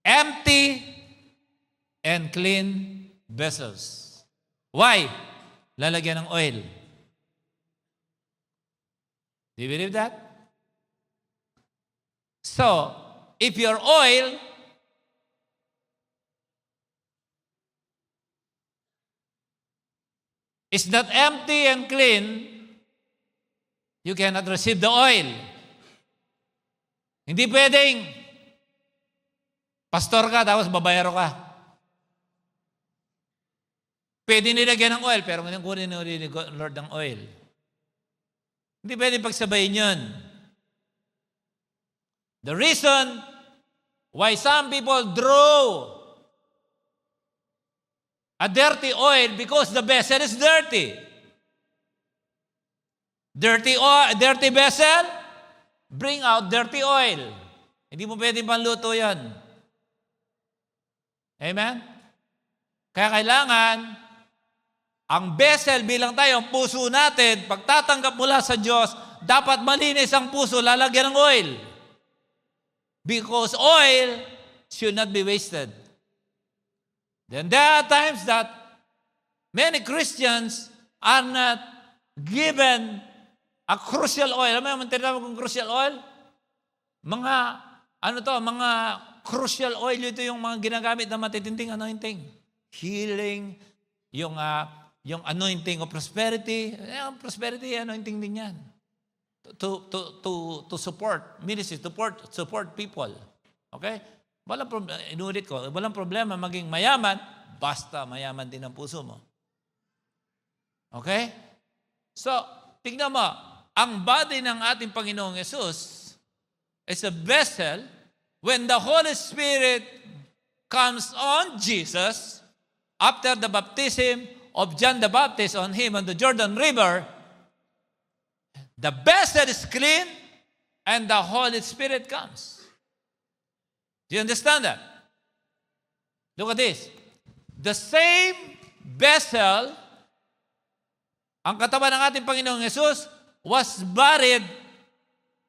Empty and clean vessels. Why? Lalagyan ng oil. Do you believe that? So, if your oil is not empty and clean, you cannot receive the oil. Hindi pwedeng pastor ka tapos babayaro ka. Pwede nilagyan ng oil pero kunin ni Lord ng oil. Hindi pwedeng pagsabayin yun. The reason why some people draw a dirty oil because the vessel is dirty. Dirty vessel, bring out dirty oil. Hindi mo pwedeng panluto yan. Amen? Kaya kailangan, ang vessel bilang tayo, ang puso natin, pagtatanggap mula sa Diyos, dapat malinis ang puso, lalagyan ng oil. Because oil should not be wasted. Then there are times that many Christians are not given a crucial oil. Alam mo yung tinatawag kong crucial oil? Mga crucial oil, ito yung mga ginagamit na matitinding anointing. Healing, yung anointing of prosperity. Prosperity, anointing din yan. To support ministry, to support people. Okay? Inulit ko, walang problema maging mayaman, basta mayaman din ang puso mo. Okay? So, tignan mo, ang body ng ating Panginoong Yesus is a vessel when the Holy Spirit comes on Jesus after the baptism of John the Baptist on him on the Jordan River. The vessel is clean and the Holy Spirit comes. Do you understand that? Look at this. The same vessel, ang katawan ng ating Panginoong Yesus, was buried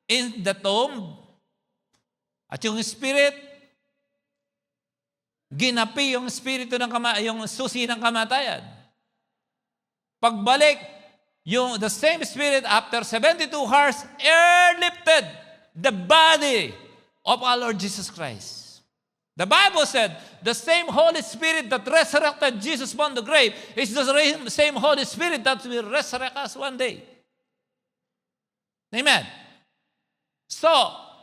in the tomb. At yung Spirit, ginapi yung Espiritu yung susi ng kamatayan. Pagbalik, the same Spirit, after 72 hours, airlifted the body of our Lord Jesus Christ. The Bible said, the same Holy Spirit that resurrected Jesus from the grave is the same Holy Spirit that will resurrect us one day. Amen? So,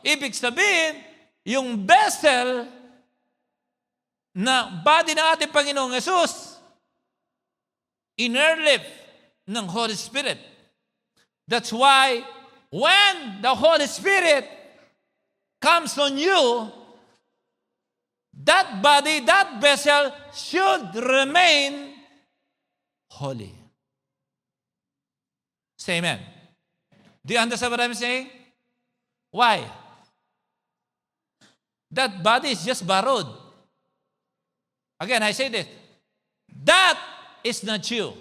ibig sabihin, yung vessel na body ng ating Panginoong Yesus, in-airlift ng Holy Spirit. That's why, when the Holy Spirit comes on you, that body, that vessel should remain holy. Say amen. Do you understand what I'm saying? Why? That body is just borrowed. Again, I say this. That is not you.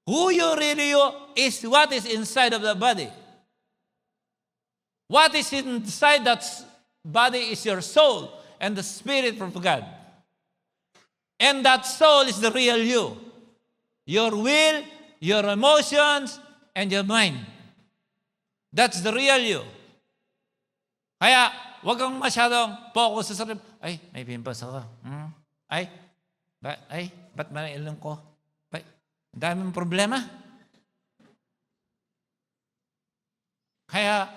Who you really are is what is inside of the body. What is inside that body is your soul and the Spirit of God. And that soul is the real you. Your will, your emotions, and your mind. That's the real you. Kaya, huwag kang masyadong focus sa sarili. Ay, may pimples ako. Ba't malailam ko? Ang daming problema. Kaya,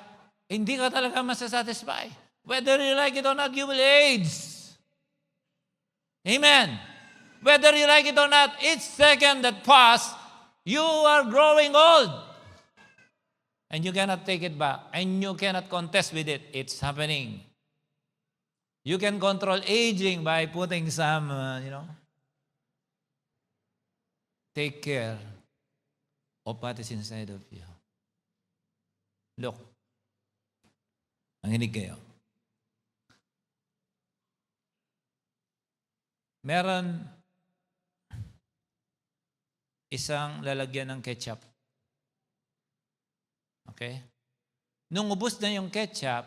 hindi ka talaga masasatisfy. Whether you like it or not, you will age. Amen. Whether you like it or not, each second that pass, you are growing old. And you cannot take it back. And you cannot contest with it. It's happening. You can control aging by putting some, take care of what is inside of you. Look, manginig kayo. Meron isang lalagyan ng ketchup. Okay? Nung ubos na yung ketchup,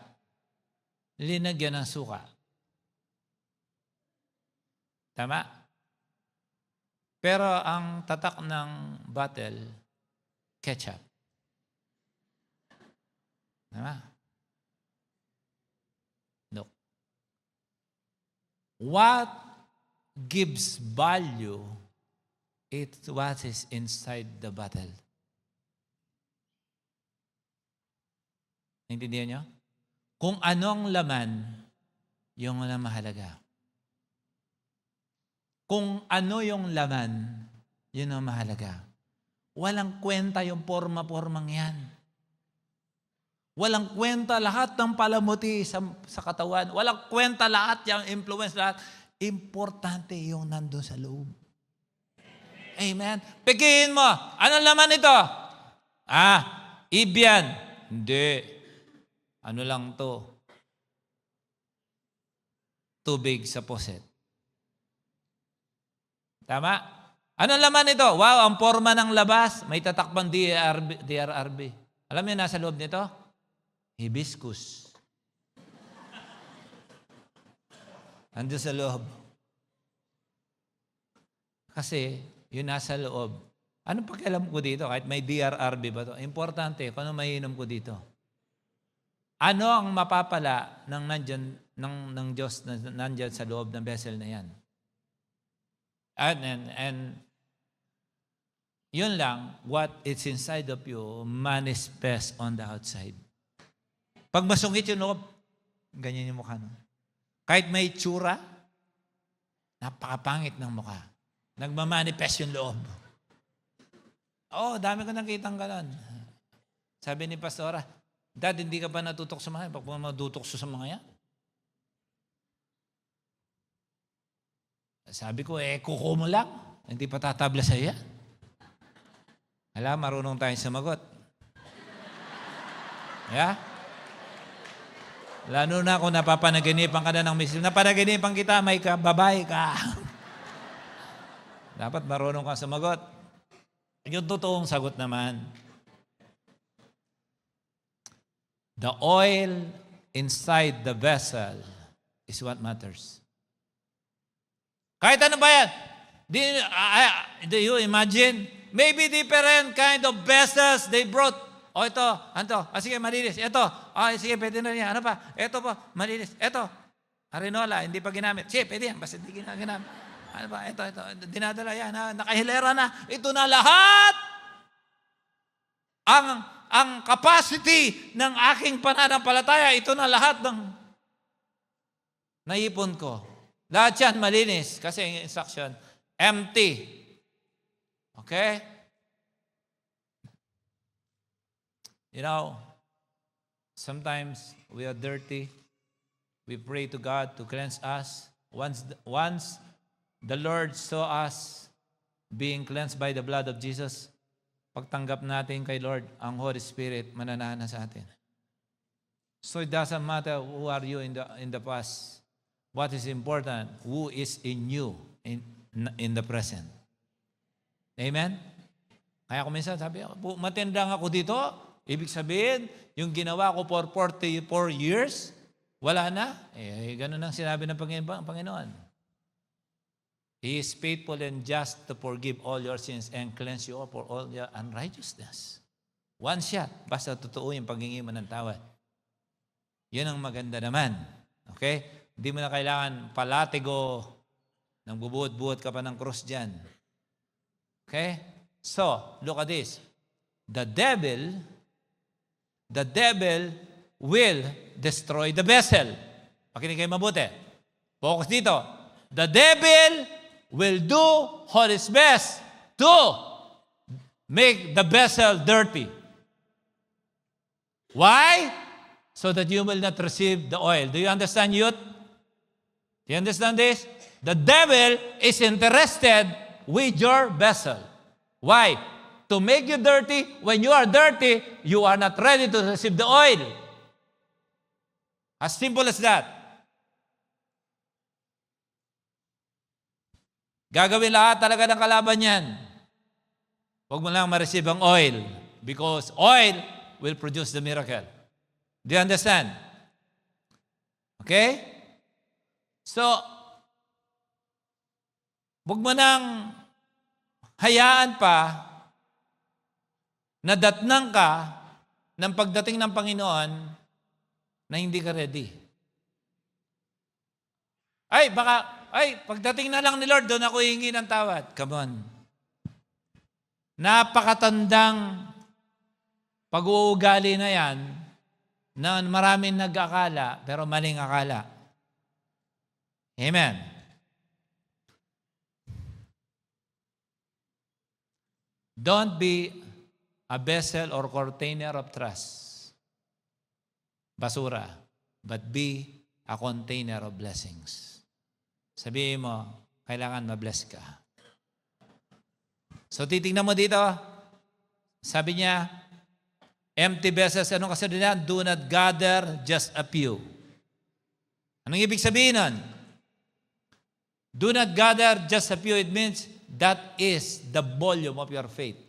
linagyan ng suka. Tama? Pero ang tatak ng bottle, ketchup. Diba? No. What gives value is what is inside the bottle. Naintindihan nyo? Kung anong laman, yung mahalaga. Kung ano yung laman, yun ang mahalaga. Walang kwenta yung porma-pormang yan. Walang kwenta lahat ng palamuti sa katawan. Walang kwenta lahat yung influence, lahat. Importante yung nandun sa loob. Amen. Pigihin mo. Anong laman ito? Ibian. Hindi. Ano lang to? Tubig sa poset. Tama? Anong laman ito? Wow, ang forma ng labas, may tatakbang DRRB. Alam niyo nasa loob nito? Hibiscus. Ando sa loob. Kasi, yun nasa loob. Anong pakialam ko dito? Kahit may DRRB ba to? Importante, kung ano mainom ko dito. Ano ang mapapala ng Diyos na nandyan sa loob ng vessel na yan? And yun lang, what is inside of you manifests on the outside. Pag masungit yung loob, ganyan yung mukha. No? Kahit may tsura, napakapangit ng mukha. Nagmamanifest yung loob. Dami ko nakitang ganon. Sabi ni Pastora, Dad, hindi ka ba natutok sa mga yan? Pag madutukso sa mga yan? Sabi ko, kuko mo lang. Hindi pa tatabla sa iya. Alam, marunong tayong sumagot. Yeah? Lalo na kung napapanaginipan ka na ng misil. Napanaginipan kita, may babae ka. Dapat marunong kang sumagot. Yung totoong sagot naman. The oil inside the vessel is what matters. Kahit ano ba yan? Do you imagine? Maybe different kind of vessels they brought. Ito. Sige, malinis. Ito. Sige, pwede na yan. Ano pa? Ito po, malinis. Ito. Arenola, hindi pa ginamit. Sige, pwede yan. Basta hindi ginamit. Ano ba? Ito. Dinadala yan. Nakahilera na. Ito na lahat. Ang capacity ng aking pananampalataya, ito na lahat ng naipon ko. Lahat yan malinis kasi yung instruction, empty. Okay? You know, sometimes we are dirty. We pray to God to cleanse us. Once the Lord saw us being cleansed by the blood of Jesus, pagtanggap natin kay Lord, ang Holy Spirit mananahan sa atin. So it doesn't matter who are you in the past. What is important, who is in you in the present. Amen? Kaya kung minsan sabi, matindang ako dito, ibig sabihin, yung ginawa ko for 44 years, wala na. Ganun ang sinabi ng Panginoon. He is faithful and just to forgive all your sins and cleanse you for all your unrighteousness. One shot, basta totoo yung paghingi mo ng tawad. Yun ang maganda naman. Okay? Hindi mo na kailangan palatigo, nang bubuhat-buhat ka pa ng cross dyan. Okay? So, look at this. The devil will destroy the vessel. Pakinig kayo mabuti. Focus dito. The devil will do all his best to make the vessel dirty. Why? So that you will not receive the oil. Do you understand, youth? Do you understand this? The devil is interested with your vessel. Why? To make you dirty. When you are dirty, you are not ready to receive the oil. As simple as that. Gagawin lahat talaga ng kalaban yan. Huwag mo lang ma-receive ang oil because oil will produce the miracle. Do you understand? Okay? So, huwag mo nang hayaan pa na datnang ka ng pagdating ng Panginoon na hindi ka ready. Pagdating na lang ni Lord, doon ako hihingi ng tawad. Come on. Napakatandang pag-uugali na yan na maraming nag-akala, pero maling akala. Amen. Don't be a vessel or container of trust. Basura. But be a container of blessings. Sabihin mo, kailangan ma-bless ka. So titingnan mo dito, sabi niya, empty vessels, ano kasi din yan? Do not gather just a few. Anong ibig sabihin nun? Do not gather just a few. It means that is the volume of your faith.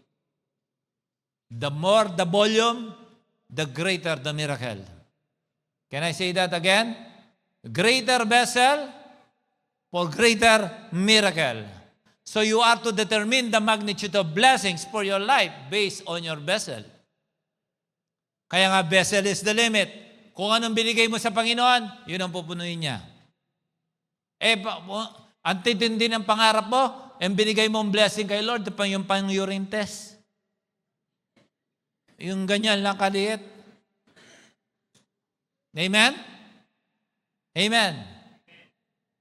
The more the volume, the greater the miracle. Can I say that again? Greater vessel for greater miracle. So you are to determine the magnitude of blessings for your life based on your vessel. Kaya nga, vessel is the limit. Kung anong binigay mo sa Panginoon, yun ang pupunuin niya. Ang titindi ng pangarap mo, ang binigay mong blessing kay Lord, yung pang-urine test. Yung ganyan lang kaliit. Amen? Amen.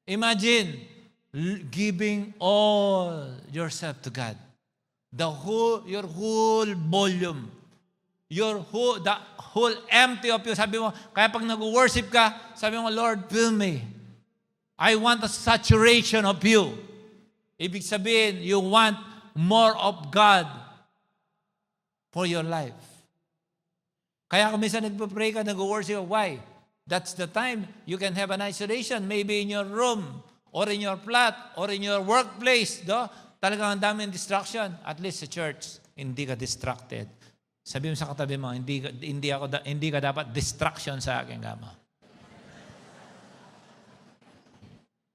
Imagine, giving all yourself to God. Your whole volume. The whole empty of you. Sabi mo, kaya pag nag-worship ka, sabi mo, Lord, fill me. I want a saturation of you. Ibig sabihin, you want more of God for your life. Kaya kung minsan nagpa-pray ka, nag-worship, why? That's the time you can have an isolation, maybe in your room, or in your flat, or in your workplace. Talagang ang daming distraction. At least sa church, hindi ka distracted. Sabi mo sa katabi mo, hindi ka dapat distraction sa aking gama.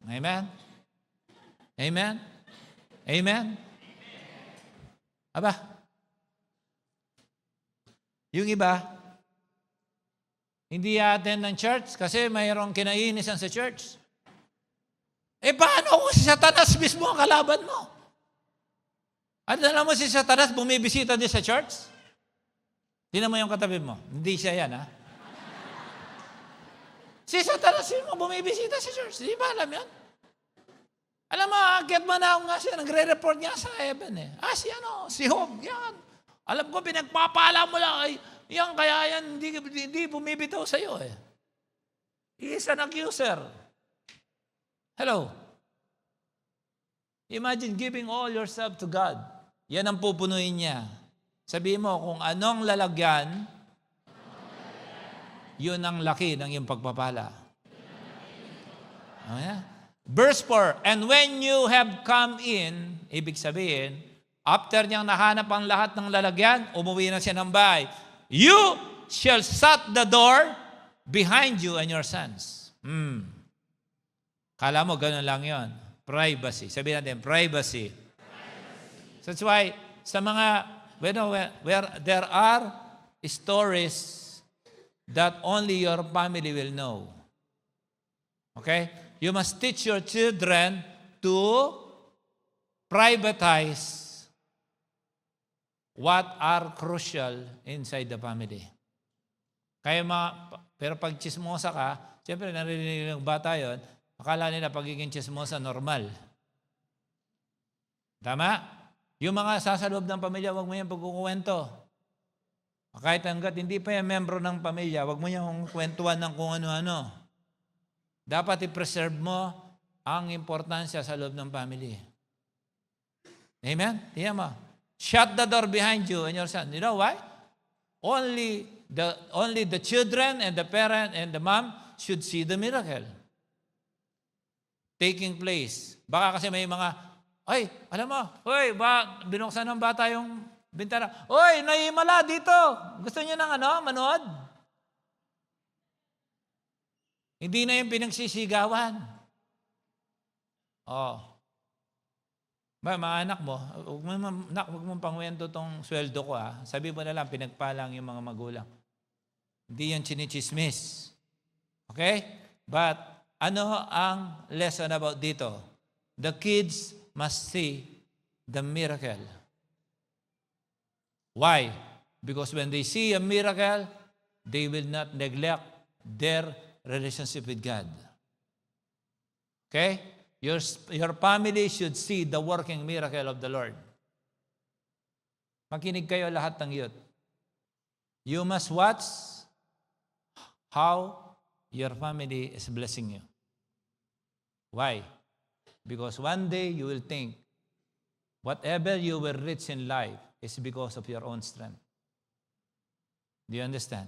Amen? Amen? Amen? Aba, yung iba, hindi attend ng church kasi mayroong kinainisan sa church. Paano kung si Satanas mismo ang kalaban mo? Alam mo si Satanas bumibisita din sa church? Tingnan mo yung katabi mo. Hindi siya yan, ha? Si Satanas mismo bumibisita sa church. Di ba alam yan? Alam mo, agad manahong nga siya. Nagre-report niya sa heaven, eh. Si Job, yan. Alam ko, pinagpapala mo lang, yan, kaya yan, hindi bumibitaw sa iyo, eh. He is an accuser. Hello? Imagine giving all yourself to God. Yan ang pupunuin niya. Sabihin mo, kung anong lalagyan, yun ang laki ng iyong pagpapala. Oh, yeah? Verse 4, and when you have come in, ibig sabihin, after niyang nahanap ang lahat ng lalagyan, umuwi na siya ng bahay. You shall shut the door behind you and your sons. Kala mo, ganun lang yon. Privacy. Sabihin natin, privacy. So that's why, sa mga, where there are stories that only your family will know. Okay? You must teach your children to privatize what are crucial inside the family. Pero pag chismosa ka, siyempre narinig ng bata yon, akala nila pagiging chismosa normal. Tama? Yung mga sa loob ng pamilya, huwag mo yung pagkukwento. Kahit hanggat hindi pa yung membro ng pamilya, huwag mo yung kwentuhan ng kung ano-ano. Dapat i-preserve mo ang importansya sa loob ng family. Amen? Tingnan mo. Shut the door behind you and your son. You know why? Only the children and the parent and the mom should see the miracle taking place. Baka kasi may mga, alam mo, binuksan ng bata yung bintana. Naimala dito. Gusto niyo ng manood? Hindi na yung pinagsisigawan. Mga anak mo, huwag mong pangwento tong sweldo ko, Sabi mo na lang, pinagpalang yung mga magulang. Hindi yan chinichismis. Okay? But, ano ang lesson about dito? The kids must see the miracle. Why? Because when they see a miracle, they will not neglect their relationship with God. Okay? Your family should see the working miracle of the Lord. Makinig kayo lahat ng youth. You must watch how your family is blessing you. Why? Because one day you will think, whatever you will reach in life is because of your own strength. Do you understand?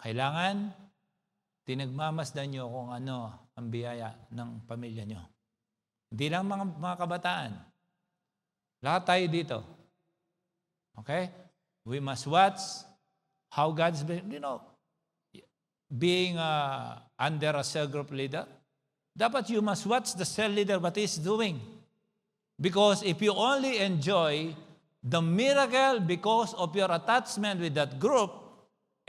Kailangan, tinagmamasdan nyo kung ano ang biyaya ng pamilya nyo. Hindi lang mga kabataan. Lahat tayo dito. Okay? We must watch how God's, being under a cell group leader, dapat you must watch the cell leader what he's doing. Because if you only enjoy the miracle because of your attachment with that group,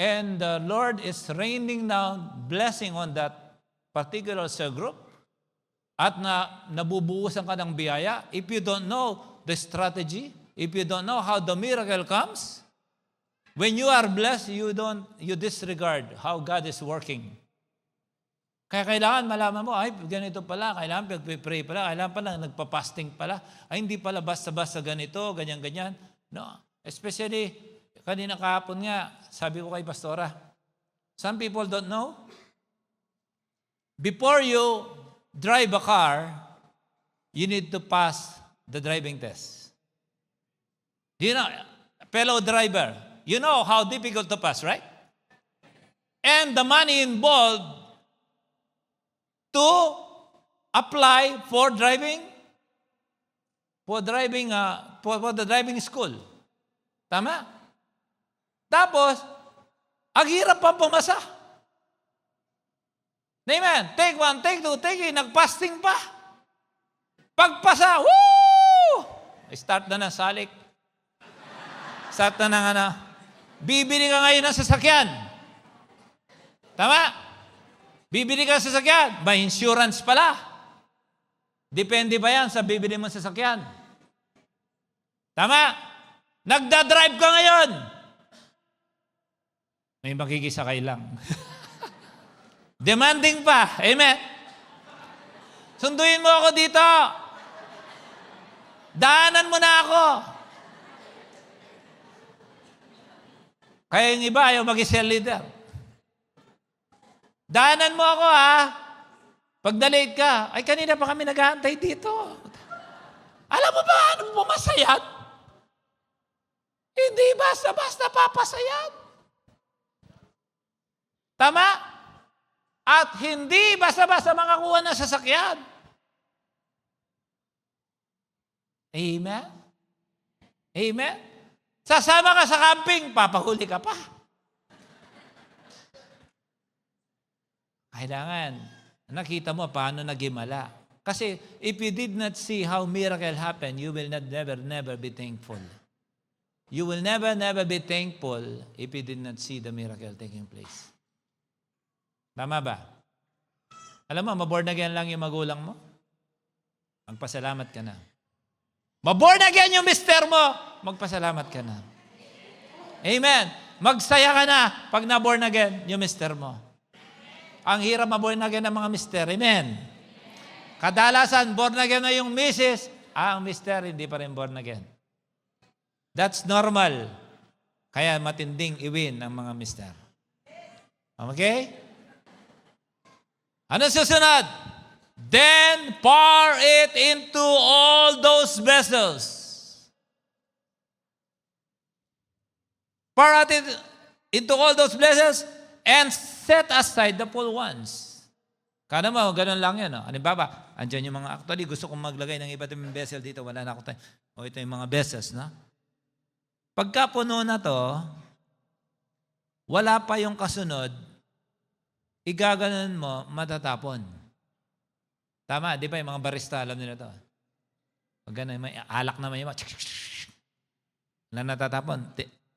and the Lord is raining down blessing on that particular cell group, at nabubuhusan ka ng biyaya, if you don't know the strategy, if you don't know how the miracle comes, when you are blessed, you disregard how God is working. Kaya kailangan malaman mo, ay, ganito pala, kailangan pag-pray pala, kailangan pala, nagpa-fasting pala, ay, hindi pala basta-basta ganito, ganyan-ganyan. No. Especially, kanina kahapon nga, sabi ko kay Pastora, some people don't know. Before you drive a car, you need to pass the driving test. You know, fellow driver, you know how difficult to pass, right? And the money involved to apply for driving, for the driving school. Tama? Tapos, ang hirap pa pumasa. Amen. Take 1, take 2, take 3, nagpasting pa. Pagpasa, woo! Start na ng salik. Start na ng bibili ka ngayon ng sasakyan. Tama? Bibili ka ng sasakyan, may insurance pala. Depende ba yan sa bibili mong sasakyan? Tama? Nagda-drive ka ngayon. May makikisakay lang. Demanding pa. Amen? Sunduin mo ako dito. Daanan mo na ako. Kaya yung iba ayaw mag-cell leader. Daanan mo ako, ha? Pag na-late ka, ay kanina pa kami naghahantay dito. Alam mo ba, anong pumasayan? Hindi basta-basta papasayan. Tama? At hindi basta-basta makakuha ng sasakyan. Amen? Amen? Sasama ka sa camping, papahuli ka pa. Kailangan, nakita mo paano nagimala. Kasi if you did not see how miracle happened, you will never be thankful. You will never be thankful if you did not see the miracle taking place. Tama ba? Alam mo, maborn again lang yung magulang mo. Magpasalamat ka na. Maborn again yung mister mo. Magpasalamat ka na. Amen. Magsaya ka na pag na-born again yung mister mo. Ang hirap maborn again ng mga mister. Amen. Kadalasan, born again na yung misis, ang mister hindi pa rin born again. That's normal. Kaya matinding iwin ang mga mister. Okay? Ano susunod? Then pour it into all those vessels. Pour it into all those vessels and set aside the full ones. Kana mo, ganun lang yan. No? Halimbawa, andyan yung mga, actually, gusto kong maglagay ng iba't ibang vessel dito. Wala na ako tayo. O ito yung mga vessels, no? Pagka puno na to, wala pa yung kasunod, igaganon mo, matatapon. Tama, di ba yung mga barista, alam nila to. Pag ganun, may alak na may wala natatapon.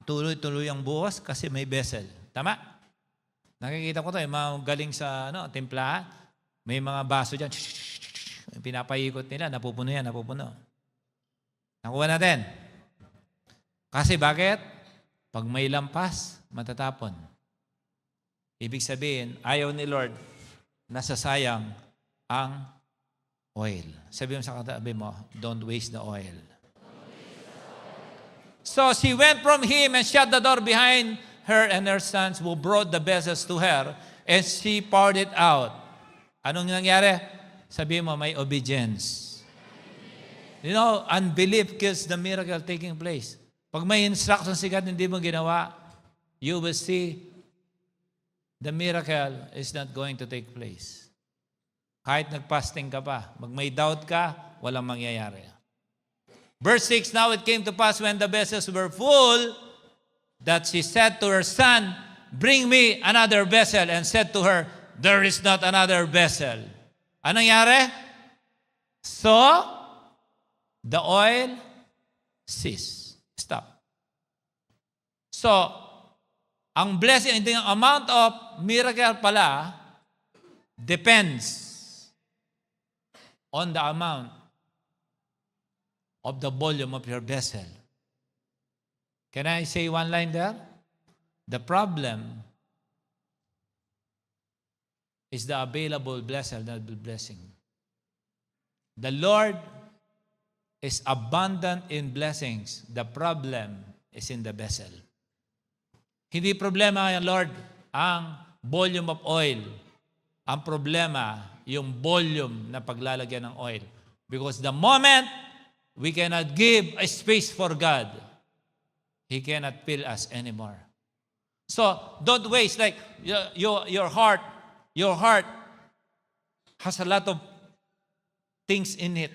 Tuloy-tuloy ang buhos kasi may vessel. Tama? Nakikita ko to, yung mga galing sa timplahan. May mga baso dyan. Pinapaikot nila, napupuno yan, napupuno. Nakuha natin. Kasi bakit? Pag may lampas, matatapon. Ibig sabihin, ayaw ni Lord, nasasayang ang oil. Sabi mo sa katabi mo, don't waste the oil. So she went from him and shut the door behind her and her sons who brought the vessels to her, and she poured it out. Anong nangyari? Sabi mo, may obedience. You know, unbelief kills the miracle taking place. Pag may instruction si God, hindi mo ginawa, you will see the miracle is not going to take place. Kahit nag-fasting ka pa, pag may doubt ka, walang mangyayari. Verse 6, now it came to pass when the vessels were full, that she said to her son, bring me another vessel, and said to her, there is not another vessel. Anong nangyari? So, the oil ceased. Stop. So, ang blessing, the amount of miracle pala depends on the amount of the volume of your vessel. Can I say one line there? The problem is the available vessel that will blessing. The Lord is abundant in blessings. The problem is in the vessel. Hindi problema, Lord, ang volume of oil. Ang problema, yung volume na paglalagyan ng oil. Because the moment we cannot give a space for God, He cannot fill us anymore. So, don't waste. Like, your heart has a lot of things in it.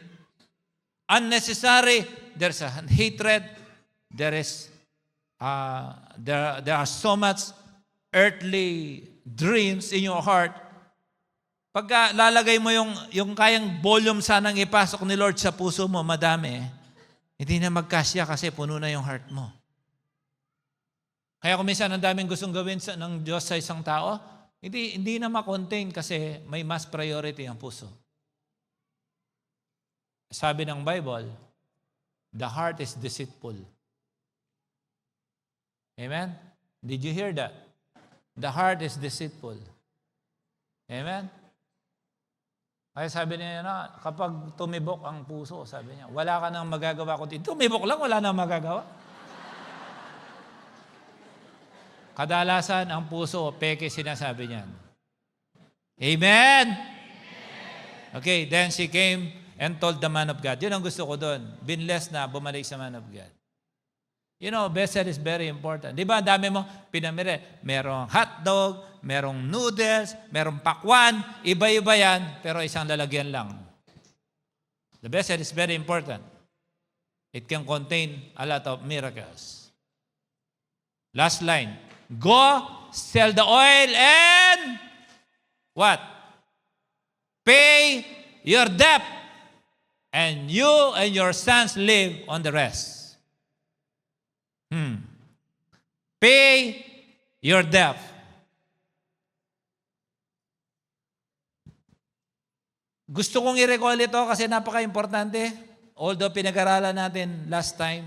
Unnecessary, there's a hatred, there are so much earthly dreams in your heart. Pagka lalagay mo yung kayang volume sanang ipasok ni Lord sa puso mo, madami, hindi na magkasya kasi puno na yung heart mo. Kaya kung minsan ang daming gustong gawin ng Diyos sa isang tao, hindi na ma-contain kasi may mas priority ang puso. Sabi ng Bible, the heart is deceitful. Amen? Did you hear that? The heart is deceitful. Amen? Kaya sabi niya, kapag tumibok ang puso, sabi niya, wala ka nang magagawa kundi tumibok lang, wala nang magagawa. Kadalasan ang puso, peke sinasabi niyan. Amen? Okay, then she came and told the man of God. Yun ang gusto ko doon. Binless na, bumalik sa man of God. You know, vessel is very important. Di ba, dami mo pinamili. Merong hotdog, merong noodles, merong pakwan, iba-iba yan, pero isang lalagyan lang. The vessel is very important. It can contain a lot of miracles. Last line. Go, sell the oil, and what? Pay your debt, and you and your sons live on the rest. Pay your debt. Gusto kong i-recall ito kasi napaka-importante. Although pinag-aralan natin last time,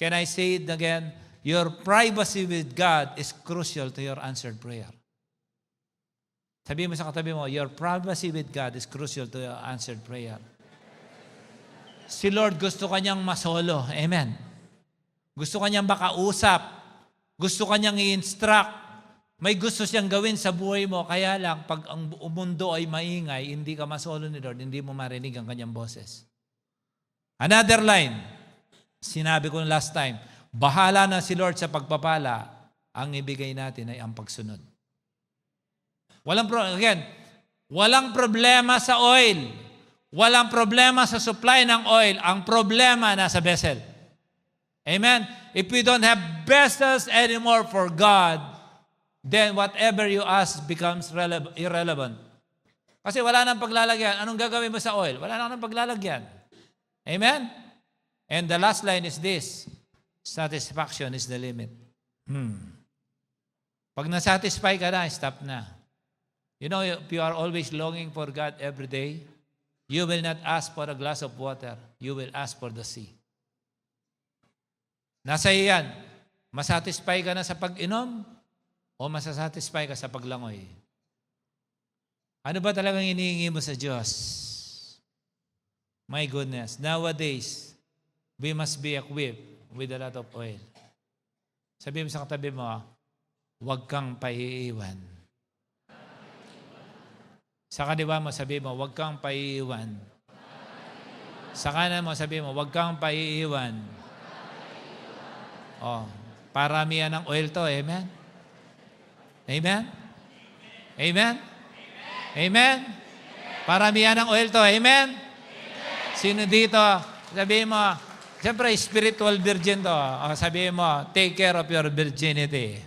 can I say it again? Your privacy with God is crucial to your answered prayer. Sabihin mo sa katabi mo, your privacy with God is crucial to your answered prayer. Si Lord gusto kanyang masolo. Amen. Gusto kanyang makausap. Gusto kanyang i-instruct. May gusto siyang gawin sa buhay mo. Kaya lang, pag ang mundo ay maingay, hindi ka masolo ni Lord, hindi mo marinig ang kanyang boses. Another line. Sinabi ko last time, bahala na si Lord sa pagpapala, ang ibigay natin ay ang pagsunod. Walang problema sa oil. Walang problema sa supply ng oil. Ang problema nasa vessel. Amen? If we don't have vessels anymore for God, then whatever you ask becomes irrelevant. Kasi wala nang paglalagyan. Anong gagawin mo sa oil? Wala nang paglalagyan. Amen? And the last line is this. Satisfaction is the limit. Pag nasatisfy ka na, stop na. You know, if you are always longing for God every day, you will not ask for a glass of water. You will ask for the sea. Nasa iyo yan. Masatisfy ka na sa pag-inom o masasatisfy ka sa paglangoy? Ano ba talagang inihingi mo sa Diyos? My goodness. Nowadays, we must be equipped with a lot of oil. Sabi mo sa katabi mo, huwag kang paiiwan. Sa kaliwa mo, sabi mo, huwag kang paiiwan. Sa kanan mo, sabi mo, huwag kang paiiwan. Oh, paramihan ng oil to, amen? Amen? Amen? Amen? Paramihan ng oil to, amen? Sino dito? Sabihin mo, siyempre, spiritual virgin to. O, sabihin mo, take care of your virginity.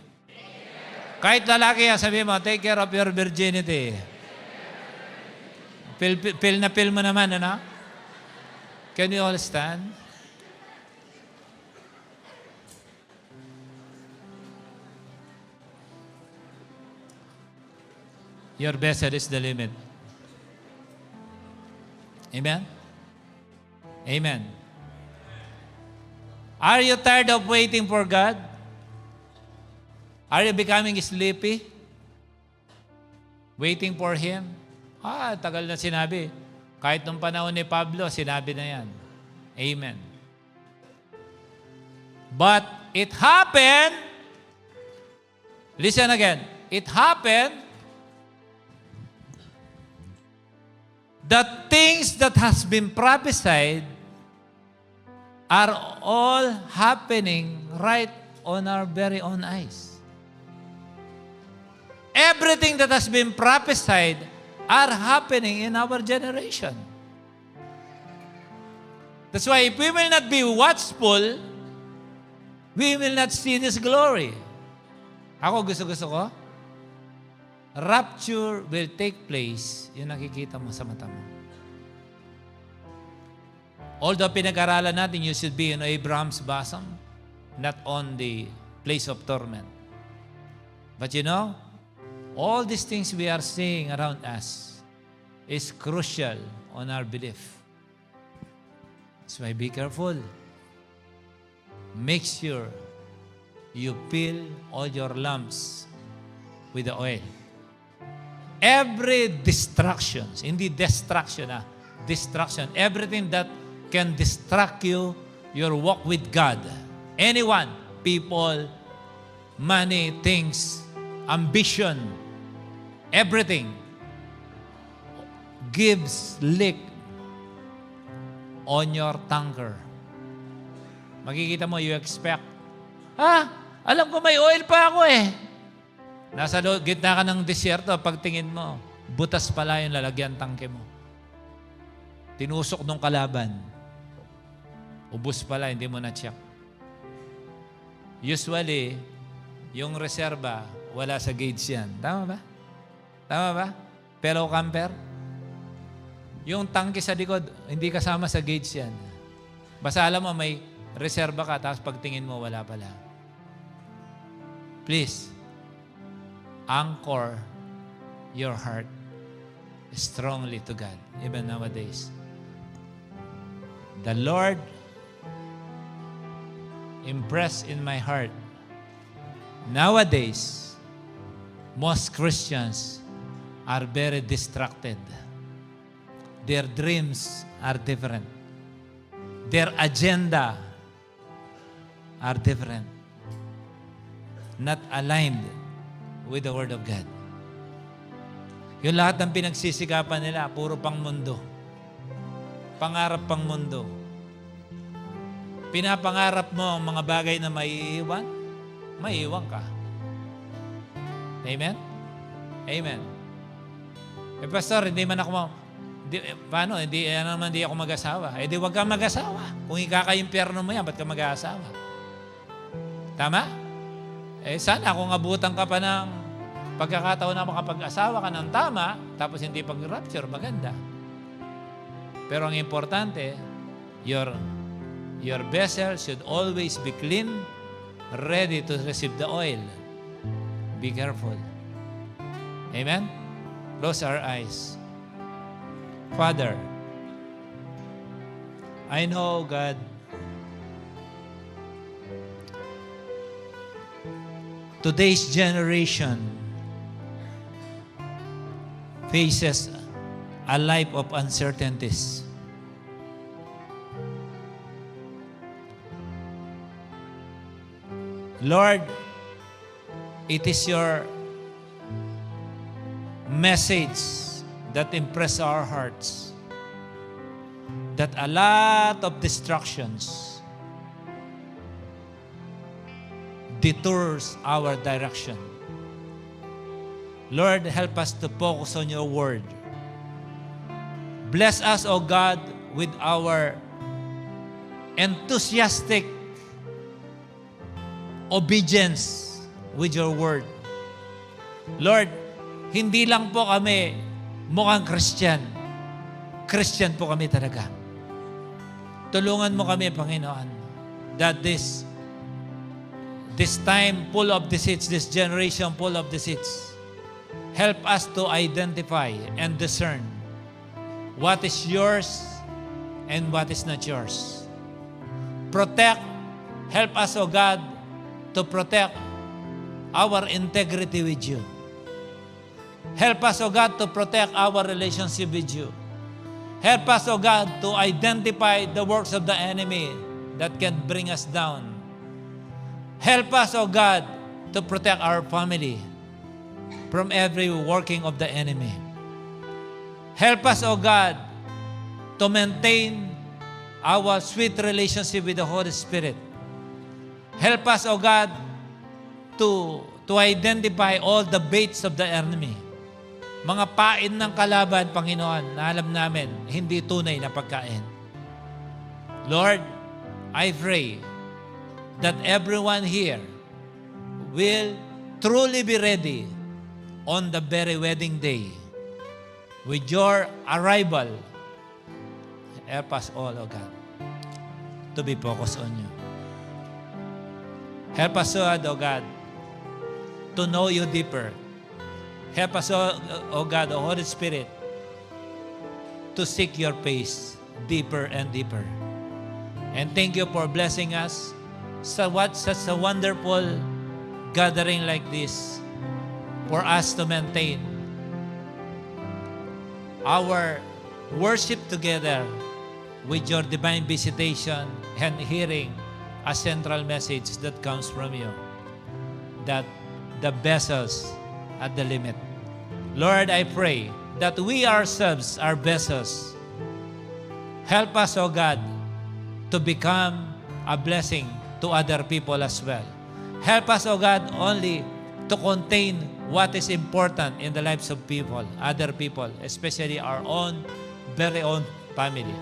Kahit lalaki yan, sabihin mo, take care of your virginity. Feel na feel mo naman, ano? Can you all stand? Your vessel is the limit. Amen? Amen. Are you tired of waiting for God? Are you becoming sleepy? Waiting for Him? Tagal na sinabi. Kahit nung panahon ni Pablo, sinabi na yan. Amen. But it happened, listen again, it happened that things that has been prophesied are all happening right on our very own eyes. Everything that has been prophesied are happening in our generation. That's why if we will not be watchful, we will not see this glory. Ako gusto ko, rapture will take place, yung nakikita mo sa mata mo. Although pinag-aralan natin, you should be in Abraham's bosom, not on the place of torment. But you know, all these things we are seeing around us is crucial on our belief. That's why be careful. Make sure you fill all your lamps with the oil. Every distraction, hindi distraction, distraction, everything that can distract you, your walk with God. Anyone, people, money, things, ambition, everything gives leak on your tanker. Makikita mo, you expect, alam ko may oil pa ako eh. Nasa gitna ka ng disyerto, pagtingin mo, butas pala yung lalagyan tangke mo. Tinusok nung kalaban. Ubus pala, hindi mo na-check. Usually, yung reserba, wala sa gauge yan. Tama ba? Tama ba? Fellow camper? Yung tangke sa likod, hindi kasama sa gauge yan. Basta alam mo, may reserba ka, tapos pagtingin mo, wala pala. Please, anchor your heart strongly to God, even nowadays. The Lord impressed in my heart. Nowadays, most Christians are very distracted. Their dreams are different. Their agenda are different. Not aligned with the Word of God. Yung lahat ng pinagsisikapan nila, puro pang mundo. Pangarap pang mundo. Pinapangarap mo ang mga bagay na maiiwan, maiiwan ka. Amen? Amen. Pastor, hindi man ako paano? Hindi ako mag-asawa. Di wag kang mag-asawa. Kung ikaka-impyerno mo yan, ba't ka mag-asawa? Tama? Sana kung abutan ka pa ng pagkakataon na makapag-asawa ka ng tama, tapos hindi pag-rapture, maganda. Pero ang importante, your vessel should always be clean, ready to receive the oil. Be careful. Amen? Close our eyes. Father, I know, God, today's generation faces a life of uncertainties. Lord, it is your message that impress our hearts that a lot of distractions detours our direction. Lord, help us to focus on your word. Bless us, O God, with our enthusiastic obedience with your word. Lord, hindi lang po kami mukhang Christian. Christian po kami talaga. Tulungan mo kami, Panginoon, that this time full of deceits, this generation full of deceits, help us to identify and discern what is yours and what is not yours. Protect, help us, O God, to protect our integrity with you. Help us, O God, to protect our relationship with you. Help us, O God, to identify the works of the enemy that can bring us down. Help us, O God, to protect our family from every working of the enemy. Help us, O God, to maintain our sweet relationship with the Holy Spirit. Help us, O God, to identify all the baits of the enemy. Mga pain ng kalaban, Panginoon, na alam namin, hindi tunay na pagkain. Lord, I pray that everyone here will truly be ready on the very wedding day with your arrival. Help us all, O God, to be focused on you. Help us, O God, to know you deeper. Help us, O God, O Holy Spirit, to seek your face deeper and deeper. And thank you for blessing us sa such a wonderful gathering like this for us to maintain our worship together with your divine visitation and hearing a central message that comes from you, that the vessels at the limit. Lord, I pray that we ourselves are vessels. Help us, O God, to become a blessing to other people as well. Help us, O God, only to contain what is important in the lives of people, other people, especially our own, very own family.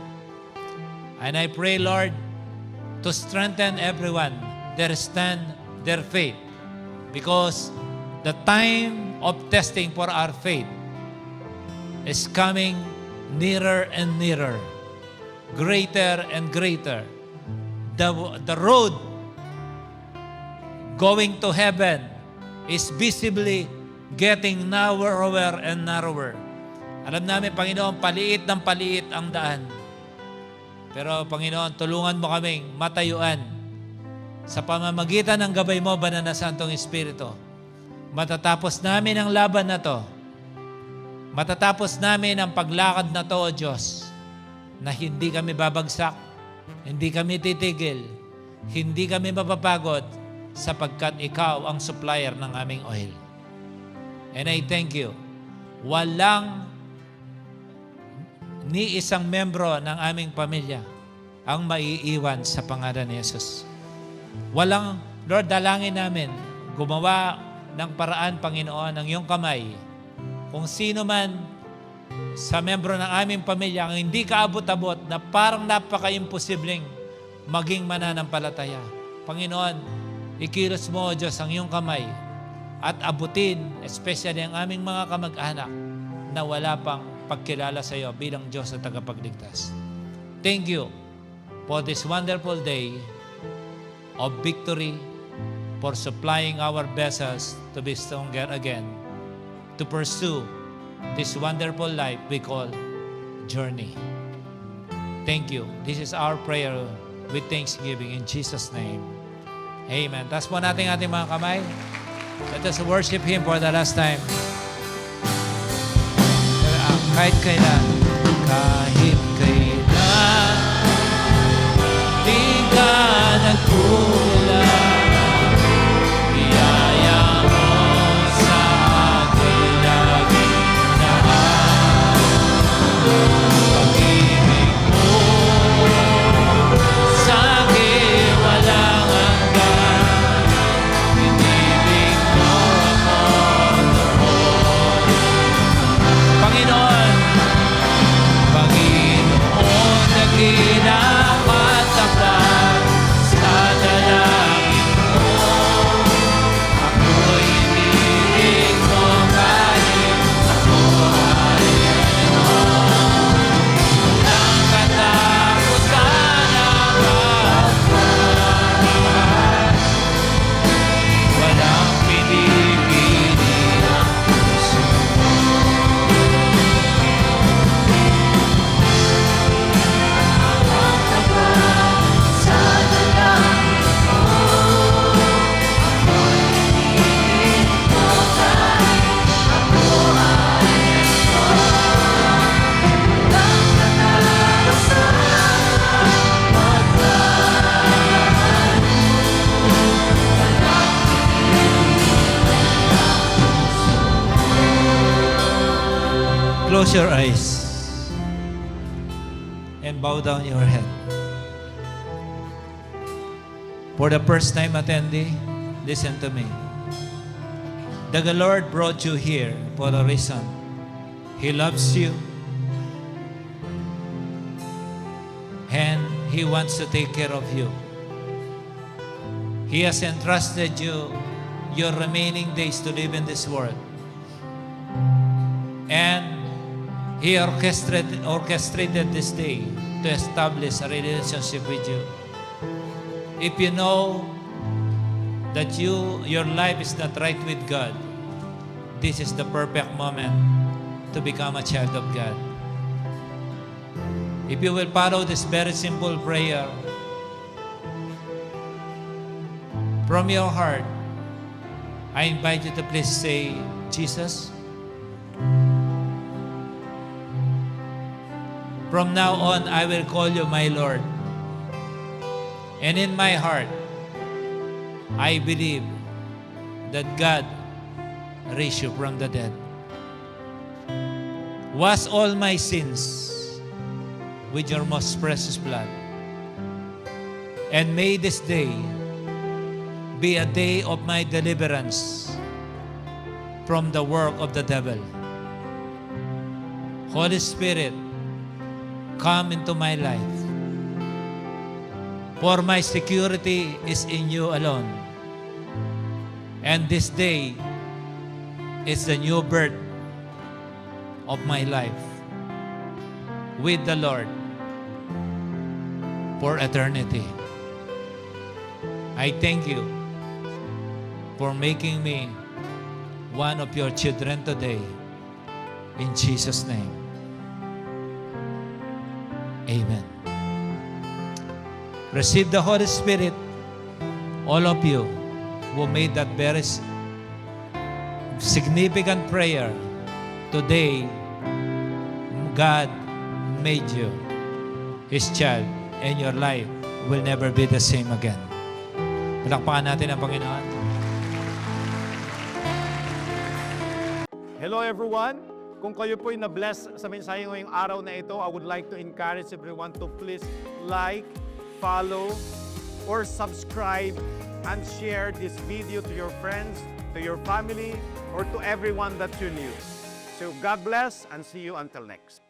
And I pray, Lord, to strengthen everyone, their stand, their faith, because the time of testing for our faith is coming nearer and nearer, greater and greater. The road going to heaven is visibly getting narrower and narrower. Alam namin, Panginoon, paliit ng paliit ang daan. Pero, Panginoon, tulungan mo kaming matayuan sa pamamagitan ng gabay mo, Banal na Santong Espiritu. Matatapos namin ang laban na to. Matatapos namin ang paglakad na to, O Diyos, na hindi kami babagsak, hindi kami titigil, hindi kami mapapagod, sapagkat ikaw ang supplier ng aming oil. And I thank you. Walang ni isang membro ng aming pamilya ang maiiwan sa pangalan ni Jesus. Walang, Lord, dalangin namin, gumawa ng paraan, Panginoon, ng iyong kamay. Kung sino man sa membro ng aming pamilya ang hindi kaabot-abot na parang napaka-imposibleng maging mananampalataya. Panginoon, ikilos mo, O Diyos, ang iyong kamay at abutin, especially ang aming mga kamag-anak na wala pang pagkilala sa iyo bilang Diyos at tagapagligtas. Thank you for this wonderful day of victory for supplying our vessels to be stronger again, to pursue this wonderful life we call journey. Thank you. This is our prayer with thanksgiving in Jesus' name. Amen. Taas po natin ating mga kamay. Let us worship Him for the last time. Kahit kailan, di ka nagkulang. Biyaya mo sa akin laging lahat. Pag-ibig mo sa akin walang hanggan. Pinibig mo ako noon. Panginoon, naginang matapat sa dalangin mo. Ako'y inilig mo kahit ako ay ano. Walang katakutan ang pagmamahal. Walang pinipili ang puso. Close your eyes and bow down your head. For the first time attendee, listen to me. The Lord brought you here for a reason. He loves you and He wants to take care of you. He has entrusted you your remaining days to live in this world. And He orchestrated this day to establish a relationship with you. If you know that your life is not right with God, this is the perfect moment to become a child of God. If you will follow this very simple prayer from your heart, I invite you to please say, Jesus, from now on, I will call you my Lord. And in my heart, I believe that God raised you from the dead. Wash all my sins with your most precious blood. And may this day be a day of my deliverance from the work of the devil. Holy Spirit, come into my life. For my security is in you alone. And this day is the new birth of my life with the Lord for eternity. I thank you for making me one of your children today. In Jesus' name. Amen. Receive the Holy Spirit, all of you who made that very significant prayer. Today, God made you His child, and your life will never be the same again. Palakpakan natin ang Panginoon. Hello everyone! Kung kayo po'y na-bless sa mensahe ngayong araw na ito, I would like to encourage everyone to please like, follow, or subscribe and share this video to your friends, to your family, or to everyone that you knew. So God bless and see you until next.